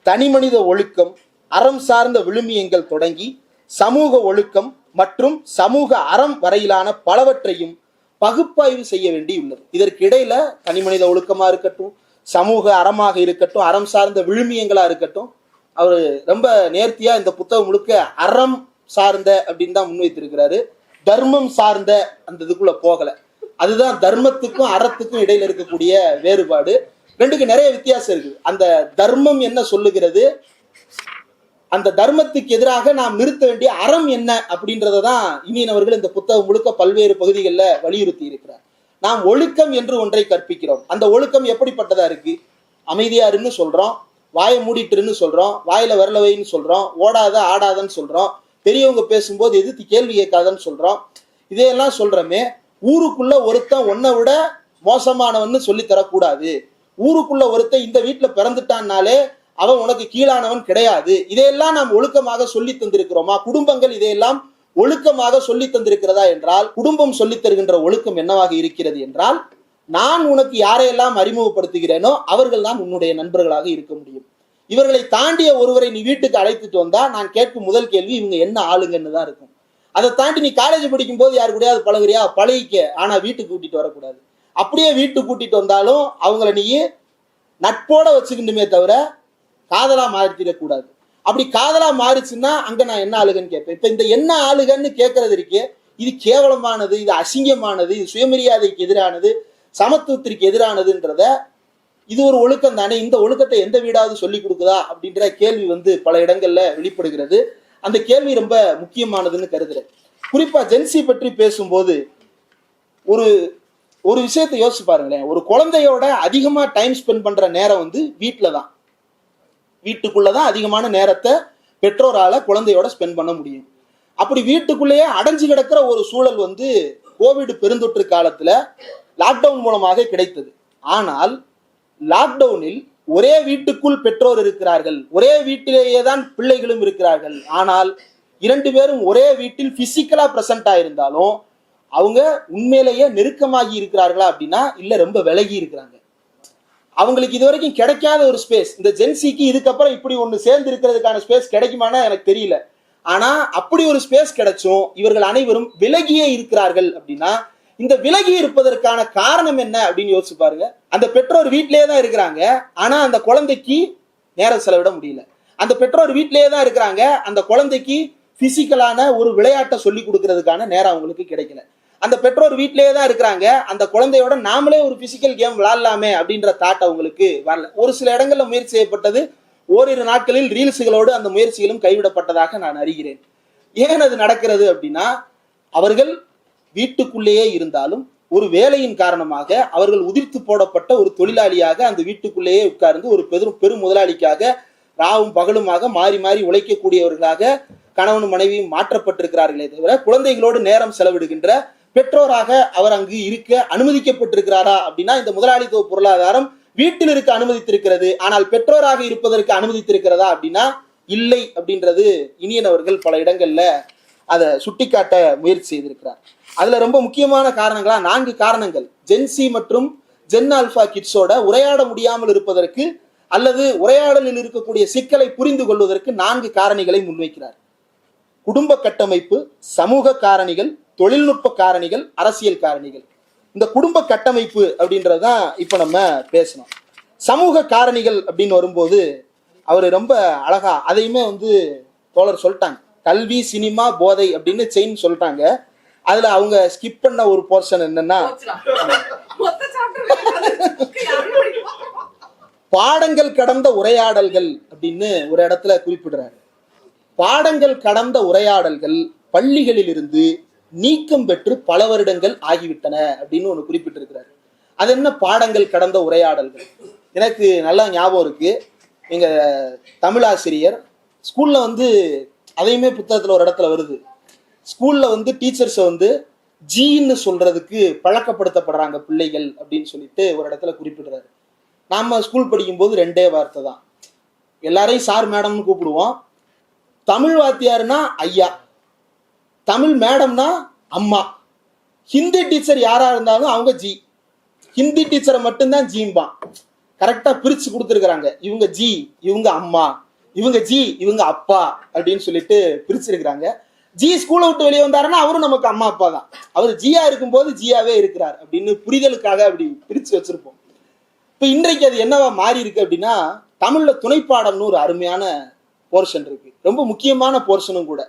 தனிமனித ஒழுக்கம், அறம் சார்ந்த விழுமியங்கள் தொடங்கி சமூக ஒழுக்கம் மற்றும் சமூக அறம் வரையிலான பலவற்றையும் பகுப்பாய்வு செய்ய வேண்டியுள்ளது. இதற்கு இடையில தனிமனித ஒழுக்கமா இருக்கட்டும், சமூக அறமாக இருக்கட்டும், அறம் சார்ந்த விழுமியங்களா இருக்கட்டும், அவர் ரொம்ப நேர்த்தியா இந்த புத்தகம் முழுக்க அறம் சார்ந்த அப்படின்னு தான் முன்வைத்திருக்கிறாரு. தர்மம் சார்ந்த அந்த இதுக்குள்ள போகல. அதுதான் தர்மத்துக்கும் அறத்துக்கும் இடையில இருக்கக்கூடிய வேறுபாடு. ரெண்டுக்கு நிறைய வித்தியாசம் இருக்கு. அந்த தர்மம் என்ன சொல்லுகிறது, அந்த தர்மத்துக்கு எதிராக நாம் நிறுத்த வேண்டிய அறம் என்ன அப்படின்றதான் இனியனவர்கள் இந்த புத்தகம் முழுக்க பல்வேறு பகுதிகளில் வலியுறுத்தி இருக்கிறார். நாம் ஒழுக்கம் என்று ஒன்றை கற்பிக்கிறோம். அந்த ஒழுக்கம் எப்படிப்பட்டதா இருக்கு? அமைதியாருன்னு சொல்றோம், வாயை மூடிட்டுன்னு சொல்றோம், வாயில விரல வைன்னு சொல்றோம், ஓடாத ஆடாதன்னு சொல்றோம், பெரியவங்க பேசும்போது எதிர்த்து கேள்வி கேட்காதன்னு சொல்றோம். இதையெல்லாம் சொல்றோமே, ஊருக்குள்ள ஒருத்தன் ஒன்னை விட மோசமானவன்னு சொல்லி தரக்கூடாது. ஊருக்குள்ள ஒருத்தன் இந்த வீட்டுல பிறந்துட்டான்னாலே அவன் உனக்கு கீழானவன் கிடையாது. இதையெல்லாம் நாம் ஒழுக்கமாக சொல்லி தந்திருக்கிறோமா? குடும்பங்கள் இதையெல்லாம் ஒழுக்கமாக சொல்லி தந்திருக்கிறதா என்றால், குடும்பம் சொல்லி தருகின்ற ஒழுக்கம் என்னவாக இருக்கிறது என்றால், நான் உனக்கு யாரையெல்லாம் அறிமுகப்படுத்துகிறேனோ அவர்கள் தான் உன்னுடைய நண்பர்களாக இருக்க முடியும். இவர்களை தாண்டிய ஒருவரை நீ வீட்டுக்கு அழைத்துட்டு வந்தா நான் கேட்கும் முதல் கேள்வி இவங்க என்ன ஆளுங்கன்னு தான் இருக்கும். அதை தாண்டி நீ காலேஜ் படிக்கும் போது யாரு கூடயாவது பழகுறியா? பழகிக்க, ஆனா வீட்டுக்கு கூட்டிட்டு வரக்கூடாது. அப்படியே வீட்டுக்கு கூட்டிட்டு வந்தாலும் அவங்கள நீ நட்போட வச்சுக்கிட்டுமே தவிர காதலா மாற்றிடக்கூடாது. அப்படி காதலா மாறிச்சுன்னா அங்க நான் என்ன ஆளுகன்னு கேட்பேன். இப்ப இந்த என்ன ஆளுகன்னு கேட்கறது இருக்கே, இது கேவலமானது, இது அசிங்கமானது, இது சுயமரியாதைக்கு எதிரானது, சமத்துவத்திற்கு எதிரானதுன்றத, இது ஒரு ஒழுக்கம் தானே, இந்த ஒழுக்கத்தை எந்த வீடாவது சொல்லி கொடுக்குதா அப்படின்ற கேள்வி பல இடங்கள்ல வெளிப்படுகிறது. அந்த கேள்வி ரொம்ப முக்கியமானதுன்னு கருதுறேன். குறிப்பா ஜென்சி பற்றி பேசும்போது ஒரு ஒரு விஷயத்தை யோசிச்சு பாருங்களேன். ஒரு குழந்தையோட அதிகமா டைம் ஸ்பெண்ட் பண்ற நேரம் வீட்டுல தான், வீட்டுக்குள்ளதான் அதிகமான நேரத்தை பெற்றோரால குழந்தையோட ஸ்பெண்ட் பண்ண முடியும். அப்படி வீட்டுக்குள்ளேயே அடைஞ்சு கிடக்கிற ஒரு சூழல் கோவிட் பெருந்தொற்று காலத்துல லாக்டவுன் மூலமாக கிடைத்தது. ஆனால் லாக்டவுனில் ஒரே வீட்டுக்குள் பெற்றோர் இருக்கிறார்கள், ஒரே வீட்டிலேயே தான் பிள்ளைகளும் இருக்கிறார்கள். ஆனால் 2 பேரும் ஒரே வீட்டில் பிசிக்கலா பிரசன்ட் ஆயிருந்தாலும் அவங்க உண்மையிலேயே நெருக்கமாகி இருக்கிறார்களா அப்படின்னா இல்ல, ரொம்ப விலகி இருக்கிறாங்க. அவங்களுக்கு இது வரைக்கும் கிடைக்காத ஒரு ஸ்பேஸ். இந்த ஜென்சிக்கு இதுக்கப்புறம் இப்படி ஒண்ணு சேர்ந்து இருக்கிறதுக்கான ஸ்பேஸ் கிடைக்குமானா எனக்கு தெரியல. ஆனா அப்படி ஒரு ஸ்பேஸ் கிடைச்சும் இவர்கள் அனைவரும் விலகியே இருக்கிறார்கள். அப்படின்னா இந்த விலகி இருப்பதற்கான காரணம் என்ன அப்படின்னு யோசிச்சு பாருங்க. அந்த பெற்றோர் வீட்டிலேயே தான் இருக்கிறாங்க, ஆனா அந்த குழந்தைக்கு நேரம் செலவிட முடியல. அந்த பெற்றோர் வீட்டிலேயே தான் இருக்கிறாங்க, அந்த குழந்தைக்கு பிசிக்கலான ஒரு விளையாட்டை சொல்லி கொடுக்கறதுக்கான நேரம் அவங்களுக்கு கிடைக்கல. அந்த பெற்றோர் வீட்டிலேயே தான் இருக்கிறாங்க, அந்த குழந்தையோட நாமளே ஒரு பிசிக்கல் கேம் விளையாடலாமே அப்படின்ற தாட் அவங்களுக்கு வரல. ஒரு சில இடங்கள்ல முயற்சி செய்யப்பட்டது, ஓரிரு நாட்களில் ரீல்ஸுகளோடு அந்த முயற்சிகளும் கைவிடப்பட்டதாக நான் அறிகிறேன். ஏன் அது நடக்கிறது அப்படின்னா, அவர்கள் வீட்டுக்குள்ளேயே இருந்தாலும் ஒரு வேலையின் காரணமாக அவர்கள் உதிர்த்து போடப்பட்ட ஒரு தொழிலாளியாக அந்த வீட்டுக்குள்ளேயே உட்கார்ந்து ஒரு பெரும் முதலாளிக்காக ராவும் பகலுமாக மாறி மாறி உழைக்கக்கூடியவர்களாக கணவனும் மனைவியும் மாற்றப்பட்டிருக்கிறார்களே தவிர குழந்தைகளோடு நேரம் செலவிடுகின்ற பெற்றோராக அவர் அங்கு இருக்க அனுமதிக்கப்பட்டிருக்கிறாரா அப்படின்னா, இந்த முதலாளித்துவ பொருளாதாரம் வீட்டில் இருக்க அனுமதித்திருக்கிறது, ஆனால் பெற்றோராக இருப்பதற்கு அனுமதித்திருக்கிறதா அப்படின்னா இல்லை அப்படின்றது இனியன் அவர்கள் பல இடங்கள்ல அதை சுட்டிக்காட்ட முயற்சி செய்திருக்கிறார். அதுல ரொம்ப முக்கியமான காரணங்களா 4 காரணங்கள் ஜென்சி மற்றும் ஜென் ஆல்பா கிட்ஸோட உரையாட முடியாமல் இருப்பதற்கு அல்லது உரையாடலில் இருக்கக்கூடிய சிக்கலை புரிந்து கொள்வதற்கு 4 காரணிகளை முன்வைக்கிறார். குடும்ப கட்டமைப்பு, சமூக காரணிகள், தொழில்நுட்ப காரணிகள், அரசியல் காரணிகள். இந்த குடும்ப கட்டமைப்பு அப்படின்றதான் இப்ப நம்ம பேசணும். சமூக காரணிகள் அப்படின்னு வரும்போது அவர் ரொம்ப அழகா அதையுமே தோழர் சொல்லிட்டாங்க. கல்வி, சினிமா, போதை அப்படின்னு செயின் சொல்லிட்டாங்க. அதுல அவங்க ஸ்கிப் பண்ண ஒரு போர்ஷன் என்னன்னா, பாடங்கள் கடந்த உரையாடல்கள் அப்படின்னு ஒரு இடத்துல குறிப்பிடுறாரு. பாடங்கள் கடந்த உரையாடல்கள் பள்ளிகளில் இருந்து நீக்கம் பெற்று பல வருடங்கள் ஆகிவிட்டன அப்படின்னு ஒண்ணு குறிப்பிட்டிருக்கிறாரு. அது என்ன பாடங்கள் கடந்த உரையாடல்கள்? எனக்கு நல்லா ஞாபகம் இருக்கு. எங்க தமிழாசிரியர் ஸ்கூல்ல அதையுமே புத்தகத்துல ஒரு இடத்துல வருது. ஸ்கூல்ல டீச்சர்ஸ் ஜின்னு சொல்றதுக்கு பழக்கப்படுத்தப்படுறாங்க பிள்ளைகள் அப்படின்னு சொல்லிட்டு ஒரு இடத்துல குறிப்பிடுறாரு. நாம ஸ்கூல் படிக்கும்போது 2 வார்த்தை தான், எல்லாரையும் சார் மேடம்னு கூப்பிடுவோம். தமிழ் வாத்தியாருன்னா ஐயா, தமிழ் மேடம்னா அம்மா, ஹிந்தி டீச்சர் யாரா இருந்தாலும் அவங்க ஜி, ஹிந்தி டீச்சரை மட்டும்தான் ஜீம்பான். கரெக்டா பிரிச்சு கொடுத்துருக்காங்க. இவங்க ஜி இவங்க அம்மா, இவங்க ஜி இவங்க அப்பா அப்படின்னு சொல்லிட்டு பிரிச்சிருக்கிறாங்க. ஜி ஸ்கூலை விட்டு வெளியே வந்தாருன்னா அவரும் நமக்கு அம்மா அப்பா தான், அவர் ஜியா இருக்கும்போது ஜியாவே இருக்கிறார் அப்படின்னு புரிதலுக்காக அப்படி பிரிச்சு வச்சிருப்போம். இப்ப இன்றைக்கு அது என்னவா மாறி இருக்கு அப்படின்னா, தமிழ்ல துணைப்பாடம்னு ஒரு அருமையான போர்ஷன் இருக்கு, ரொம்ப முக்கியமான போர்ஷனும் கூட.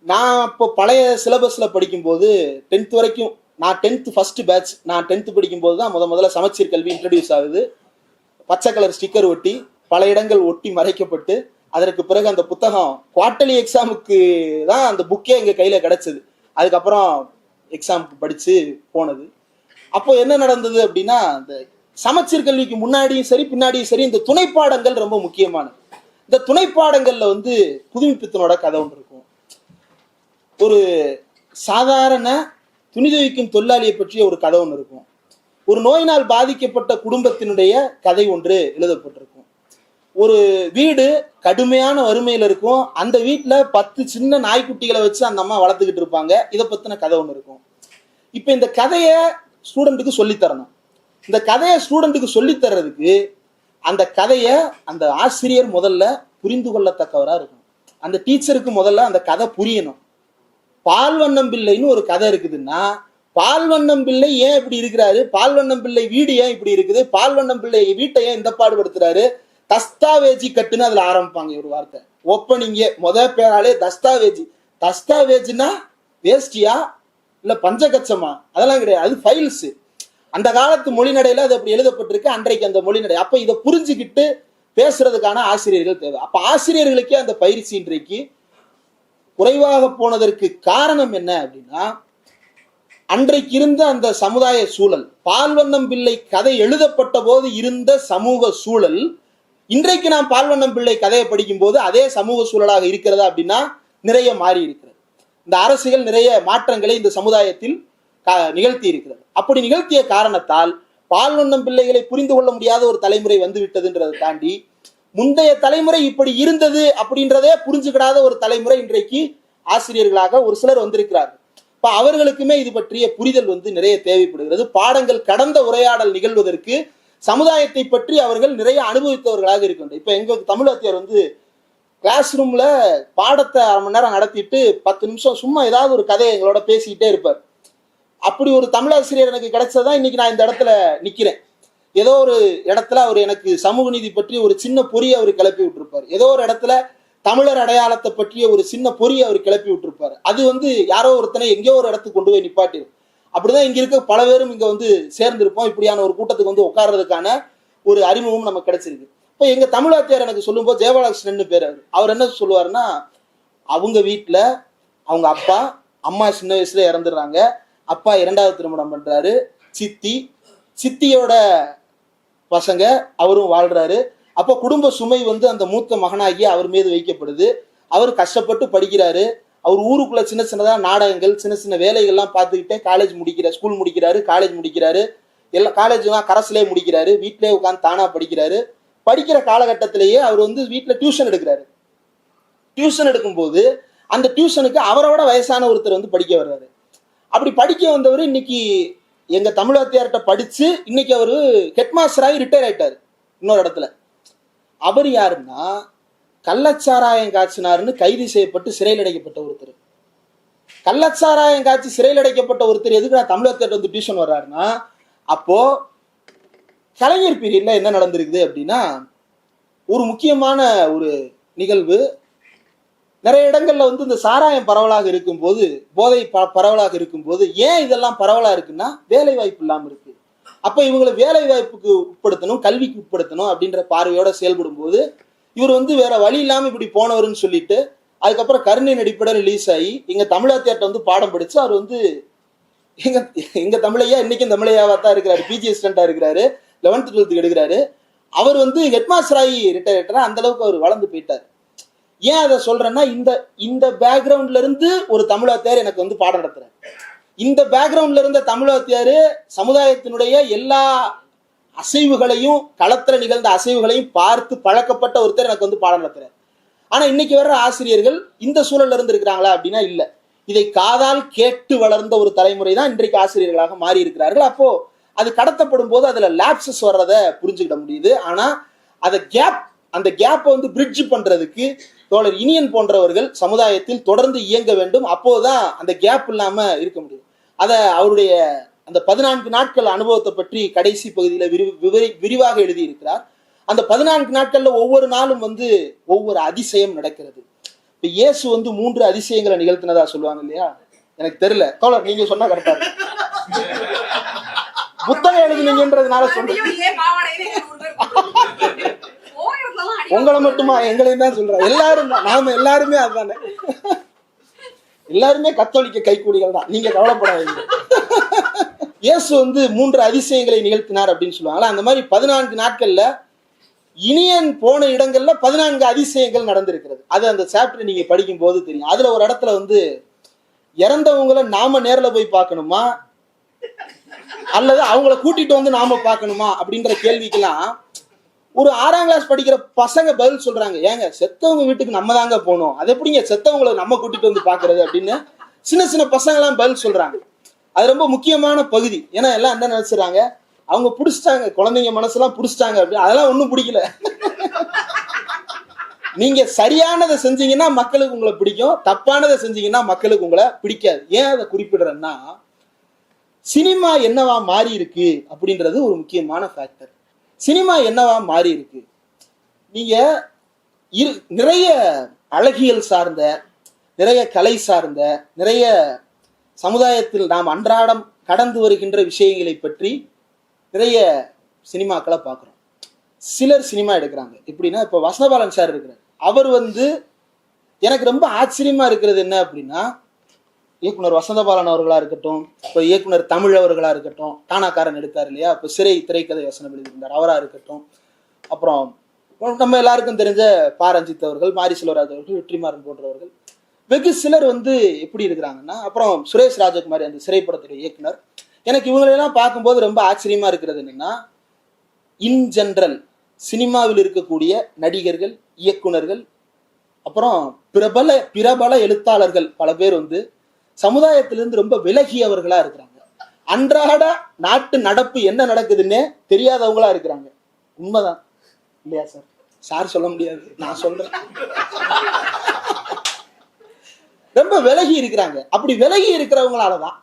நான் இப்போ பழைய சிலபஸ்ல படிக்கும்போது 10th வரைக்கும், நான் 10th ஃபர்ஸ்ட் பேட்ச், நான் 10th படிக்கும்போது தான் முதல்ல சமச்சீர் கல்வி இன்ட்ரடியூஸ் ஆகுது. பச்சை கலர் ஸ்டிக்கர் ஒட்டி பல இடங்கள் ஒட்டி மறைக்கப்பட்டு, அதற்கு பிறகு அந்த புத்தகம் குவார்டர்லி எக்ஸாமுக்கு தான் அந்த புக்கே எங்க கையில கிடைச்சது. அதுக்கப்புறம் எக்ஸாமுக்கு படிச்சு போனது. அப்போ என்ன நடந்தது அப்படின்னா, இந்த சமச்சீர் கல்விக்கு முன்னாடியும் சரி பின்னாடியும் சரி இந்த துணைப்பாடங்கள் ரொம்ப முக்கியமானது. இந்த துணைப்பாடங்கள்ல வந்து புதுமைப்பித்தனோட கதை ஒன்று இருக்கும். ஒரு சாதாரண துணி துவைக்கும் தொழிலாளியை பற்றிய ஒரு கதை ஒன்று இருக்கும். ஒரு நோயினால் பாதிக்கப்பட்ட குடும்பத்தினுடைய கதை ஒன்று எழுதப்பட்டிருக்கும். ஒரு வீடு கடுமையான வறுமையில இருக்கும், அந்த வீட்டுல 10 சின்ன நாய்க்குட்டிகளை வச்சு அந்த அம்மா வளர்த்துக்கிட்டு இருப்பாங்க. இதை பத்தின கதை ஒன்று இருக்கும். இப்ப இந்த கதையை ஸ்டூடெண்ட்டுக்கு சொல்லித்தரணும். இந்த கதையை ஸ்டூடெண்ட்டுக்கு சொல்லித்தர்றதுக்கு அந்த கதையை அந்த ஆசிரியர் முதல்ல புரிந்து கொள்ளத்தக்கவரா இருக்கணும். அந்த டீச்சருக்கு முதல்ல அந்த கதை புரியணும். பால்வண்ணம் பிள்ளைன்னு ஒரு கதை இருக்குதுன்னா, பால்வண்ணம் பிள்ளை ஏன் இப்படி இருக்கிறாரு, பால்வண்ணம் பிள்ளை வீடு ஏன் இப்படி இருக்குது, பால்வண்ணம் பிள்ளை வீட்டை ஏன் இந்த பாடுபடுத்துறாரு, தஸ்தாவேஜி கட்டுன்னு அதுல ஆரம்பிப்பாங்க ஒரு வார்த்தை. ஓப்பனிங்க பேராலே தஸ்தாவேஜி. தஸ்தாவேஜ்னா வேஸ்டியா இல்ல பஞ்சகச்சமா, அதெல்லாம் கிடையாது, அது ஃபைல்ஸ். அந்த காலத்து மொழிநடையில அது அப்படி எழுதப்பட்டிருக்கு, அன்றைக்கு அந்த மொழிநடை. அப்ப இதை புரிஞ்சுக்கிட்டு பேசுறதுக்கான ஆசிரியர்கள் தேவை. அப்ப ஆசிரியர்களுக்கே அந்த பயிற்சி இன்றைக்கு குறைவாக போனதற்கு காரணம் என்ன அப்படின்னா, அன்றைக்கு இருந்த அந்த சமுதாய சூழல், பால்வண்ணம் பிள்ளை கதை எழுதப்பட்ட போது இருந்த சமூக சூழல், இன்றைக்கு நாம் பால்வண்ணம் பிள்ளை கதையை படிக்கும் போது அதே சமூக சூழலாக இருக்கிறதா அப்படின்னா நிறைய மாறி இருக்கிறது. இந்த அரசுகள் நிறைய மாற்றங்களை இந்த சமுதாயத்தில் நிகழ்த்தி இருக்கிறது. அப்படி நிகழ்த்திய காரணத்தால் பால்வண்ணம் பிள்ளைகளை புரிந்து கொள்ள முடியாத ஒரு தலைமுறை வந்து விட்டதுன்றதை தாண்டி, முந்தைய தலைமுறை இப்படி இருந்தது அப்படின்றதே புரிஞ்சுக்கிடாத ஒரு தலைமுறை இன்றைக்கு ஆசிரியர்களாக ஒரு சிலர் வந்திருக்கிறார்கள். இப்ப அவர்களுக்குமே இது பற்றிய புரிதல் வந்து நிறைய தேவைப்படுகிறது. பாடங்கள் கடந்த உரையாடல் நிகழ்வதற்கு சமுதாயத்தை பற்றி அவர்கள் நிறைய அனுபவித்தவர்களாக இருக்கின்றனர். இப்ப எங்க தமிழ் வாத்தியார் வந்து கிளாஸ் ரூம்ல பாடத்தை 1/2 மணி நேரம் நடத்திட்டு 10 நிமிஷம் சும்மா ஏதாவது ஒரு கதையை எங்களோட பேசிக்கிட்டே இருப்பார். அப்படி ஒரு தமிழாசிரியர் எனக்கு கிடைச்சதான் இன்னைக்கு நான் இந்த இடத்துல நிக்கிறேன். ஏதோ ஒரு இடத்துல அவர் எனக்கு சமூக நீதி பற்றி ஒரு சின்ன பொறியை அவர் கிளப்பி விட்டுருப்பார். ஏதோ ஒரு இடத்துல தமிழர் அடையாளத்தை பற்றிய ஒரு சின்ன பொறியை அவர் கிளப்பி விட்டுருப்பாரு. அது வந்து யாரோ ஒருத்தனை எங்கேயோ ஒரு இடத்துக்கு கொண்டு போய் நிப்பாட்டிடும். அப்படிதான் இங்க இருக்க பல பேரும் இங்க வந்து சேர்ந்திருப்போம். இப்படியான ஒரு கூட்டத்துக்கு வந்து உட்கார்றதுக்கான ஒரு அறிமுகம் நமக்கு கிடைச்சிருக்கு. இப்போ எங்க தமிழாத்தியார் எனக்கு சொல்லும்போது ஜெயபாலகிருஷ்ணன் பேர், அவர் என்ன சொல்லுவாருன்னா, அவங்க வீட்டுல அவங்க அப்பா அம்மா சின்ன வயசுல இறந்துடுறாங்க, அப்பா 2வது திருமணம் பண்றாரு, சித்தியோட பசங்க அவரும் வாழ்றாரு. அப்போ குடும்ப சுமை வந்து அந்த மூத்த மகனாகி அவர் மீது வைக்கப்படுது. அவர் கஷ்டப்பட்டு படிக்கிறாரு. அவர் ஊருக்குள்ள சின்ன சின்னதா நாடகங்கள் சின்ன சின்ன வேலைகள்லாம் பார்த்துக்கிட்டே காலேஜ் முடிக்கிறார், ஸ்கூல் முடிக்கிறாரு, காலேஜ் முடிக்கிறாரு, எல்லா காலேஜ்லாம் கரஸ்லேயே முடிக்கிறாரு, வீட்டிலே உட்காந்து தானா படிக்கிறாரு. படிக்கிற காலகட்டத்திலேயே அவர் வந்து வீட்டில் டியூஷன் எடுக்கிறாரு. டியூஷன் எடுக்கும்போது அந்த டியூஷனுக்கு அவரோட வயசான ஒருத்தர் வந்து படிக்க வர்றாரு. அப்படி படிக்க வந்தவர் இன்னைக்கு எங்க தமிழ் வாத்தியார்கிட்ட படிச்சு இன்னைக்கு அவரு ஹெட்மாஸ்டர் ஆகி ரிட்டையர் ஆயிட்டாரு இன்னொரு இடத்துல. அவர் யாருன்னா, கள்ளச்சாராயம் காய்ச்சினாருன்னு கைது செய்யப்பட்டு சிறையில் அடைக்கப்பட்ட ஒருத்தர். கள்ளச்சாராயம் காய்ச்சி சிறையில் அடைக்கப்பட்ட ஒருத்தர் எதுக்கு நான் தமிழ் வாத்தியார்ட்ட வந்து டியூஷன் வர்றாருன்னா, அப்போ கலைஞர் பீரியட்ல என்ன நடந்திருக்குது அப்படின்னா, ஒரு முக்கியமான ஒரு நிகழ்வு. நிறைய இடங்கள்ல வந்து இந்த சாராயம் பரவலாக இருக்கும்போது, போதை பரவலாக இருக்கும்போது, ஏன் இதெல்லாம் பரவலா இருக்குன்னா வேலை வாய்ப்பு இல்லாம இருக்கு. அப்ப இவங்களை வேலை வாய்ப்புக்கு உட்படுத்தணும், கல்விக்கு உட்படுத்தணும் அப்படின்ற பார்வையோட செயல்படும் போது இவர் வந்து வேற வழி இல்லாம இப்படி போனவர்னு சொல்லிட்டு அதுக்கப்புறம் கருணையின் அடிப்படையில் ரிலீஸ் ஆகி எங்க தமிழாத்தியார்ட்ட வந்து பாடம் படிச்சு அவர் வந்து எங்க தமிழையா இன்னைக்கும் தமிழையாவா தான் இருக்கிறாரு, பிஜி அசிஸ்டண்டா இருக்கிறாரு, 11th 12th எடுக்கிறாரு. அவர் வந்து ஹெட்மாஸ்டர் ஆகி ரிட்டையர், அந்த அளவுக்கு அவர் வளர்ந்து போயிட்டார். ஏன் அதை சொல்றேன்னா, இந்த பேக்ரவுண்ட்ல இருந்து ஒரு தமிழாத்தியார் எனக்கு வந்து பாடம் நடத்துறாரு. இந்த பேக்ரவுண்ட்ல இருந்த தமிழத்தியாரு சமுதாயத்தினுடைய எல்லா அசைவுகளையும், களத்துல நிகழ்ந்த அசைவுகளையும் பார்த்து பழக்கப்பட்ட ஒருத்தர் எனக்கு வந்து பாடம் நடத்துறாரு. ஆனா இன்னைக்கு வர்ற ஆசிரியர்கள் இந்த சூழல்ல இருந்து இருக்கிறாங்களா அப்படின்னா இல்ல. இதை காதால் கேட்டு வளர்ந்த ஒரு தலைமுறை தான் இன்றைக்கு ஆசிரியர்களாக மாறி இருக்கிறார்கள். அப்போ அது கடத்தப்படும் போது அதுல லேப்சஸ் வர்றத புரிஞ்சுக்கிட முடியுது. ஆனா அந்த கேப்பை வந்து பிரிட்ஜ் பண்றதுக்கு தோழர் இனியன் போன்றவர்கள் சமுதாயத்தில் தொடர்ந்து இயங்க வேண்டும். அப்போதான் அந்த கேப் இல்லாம இருக்க முடியும். அத அவருடைய அந்த 14 நாட்கள் அனுபவத்தை பற்றி கடைசி பகுதியில் விரிவாக எழுதி இருக்கிறார். அந்த 14 நாட்கள்ல ஒவ்வொரு நாளும் வந்து ஒவ்வொரு அதிசயம் நடக்கிறது. இப்ப இயேசு வந்து 3 அதிசயங்களை நிகழ்த்தினதா சொல்லுவாங்க இல்லையா? எனக்கு தெரியல, தோழர் நீங்க சொன்னா கரெக்டா இருக்கு. புத்தகம் எழுதுனீங்கன்றதுனால சொல்றேன். உங்களை மட்டுமா? எங்களையும் தான் சொல்றேன். எல்லாரும் தான், நாம எல்லாருமே அதுதானே. எல்லாருமே கத்தோலிக்க கைக்கூலிகள் தான், நீங்க கவலைப்படாதீங்க. இயேசு வந்து 3 அதிசயங்களை நிகழ்த்தினார் அப்படின்னு சொல்லுவாங்களா, அந்த மாதிரி 14 நாட்கள்ல இனியன் போன இடங்கள்ல 14 அதிசயங்கள் நடந்திருக்கிறது. அது அந்த சாப்டர் நீங்க படிக்கும் போது தெரியும். அதுல ஒரு இடத்துல வந்து இறந்தவங்களை நாம நேர்ல போய் பார்க்கணுமா அல்லது அவங்கள கூட்டிட்டு வந்து நாம பார்க்கணுமா அப்படின்ற கேள்விக்கெல்லாம் ஒரு 6ஆம் கிளாஸ் படிக்கிற பசங்க பதில் சொல்றாங்க. ஏங்க செத்தவங்க வீட்டுக்கு நம்ம தாங்க போகணும், அது எப்படிங்க செத்தவங்களை நம்ம கூட்டிட்டு வந்து பாக்குறது அப்படின்னு சின்ன சின்ன பசங்க எல்லாம் பதில் சொல்றாங்க. அது ரொம்ப முக்கியமான பகுதி. ஏன்னா எல்லாம் என்ன நினைச்சுறாங்க, அவங்க பிடிச்சிட்டாங்க, குழந்தைங்க மனசெல்லாம் பிடிச்சிட்டாங்க அப்படி. அதெல்லாம் ஒன்றும் பிடிக்கல. நீங்க சரியானதை செஞ்சீங்கன்னா மக்களுக்கு உங்களை பிடிக்கும், தப்பானதை செஞ்சீங்கன்னா மக்களுக்கு உங்களை பிடிக்காது. ஏன் அதை குறிப்பிடுறேன்னா, சினிமா என்னவா மாறி இருக்கு அப்படின்றது ஒரு முக்கியமான ஃபேக்டர். சினிமா என்னவா மாறி இருக்கு, நீங்க நிறைய அழகியல் சார்ந்த, நிறைய கலை சார்ந்த, நிறைய சமுதாயத்தில் நாம் அன்றாடம் கடந்து வருகின்ற விஷயங்களை பற்றி நிறைய சினிமாக்களை பார்க்குறோம். சிலர் சினிமா எடுக்கிறாங்க எப்படின்னா, இப்போ வசனபாலன் சார் இருக்கிறார். அவர் வந்து எனக்கு ரொம்ப ஆச்சரியமா இருக்கிறது என்ன அப்படின்னா, இயக்குனர் வசந்தபாலன் அவர்களா இருக்கட்டும், இப்போ இயக்குனர் தமிழ் அவர்களா இருக்கட்டும், தானாக்காரன் எடுத்தார் இல்லையா, இப்போ சிறை திரைக்கதை வசனம் எழுதியிருந்தார், அவரா இருக்கட்டும், அப்புறம் நம்ம எல்லாருக்கும் தெரிஞ்ச பாரஞ்சித் அவர்கள், மாரி செல்வராஜ் அவர்கள், வெற்றிமாறன் போன்றவர்கள், வெகு சிலர் வந்து எப்படி இருக்கிறாங்கன்னா, அப்புறம் சுரேஷ் ராஜகுமாரி அந்த சிறைப்படத்துடைய இயக்குனர். எனக்கு இவங்களெல்லாம் பார்க்கும்போது ரொம்ப ஆச்சரியமா இருக்கிறது என்னன்னா, இன் ஜெனரல் சினிமாவில் இருக்கக்கூடிய நடிகர்கள், இயக்குனர்கள், அப்புறம் பிரபல எழுத்தாளர்கள் பல பேர் வந்து சமுதாயத்திலிருந்து ரொம்ப விலகியவர்களா இருக்கிறாங்க. அன்றாட நாட்டு நடப்பு என்ன நடக்குதுன்னே தெரியாதவங்களா இருக்கிறாங்க. உண்மைதான் இல்லையா சார்? சார் சொல்ல முடியாது, நான் சொல்றேன். ரொம்ப விலகி இருக்கிறாங்க. அப்படி விலகி இருக்கிறவங்களாலதான்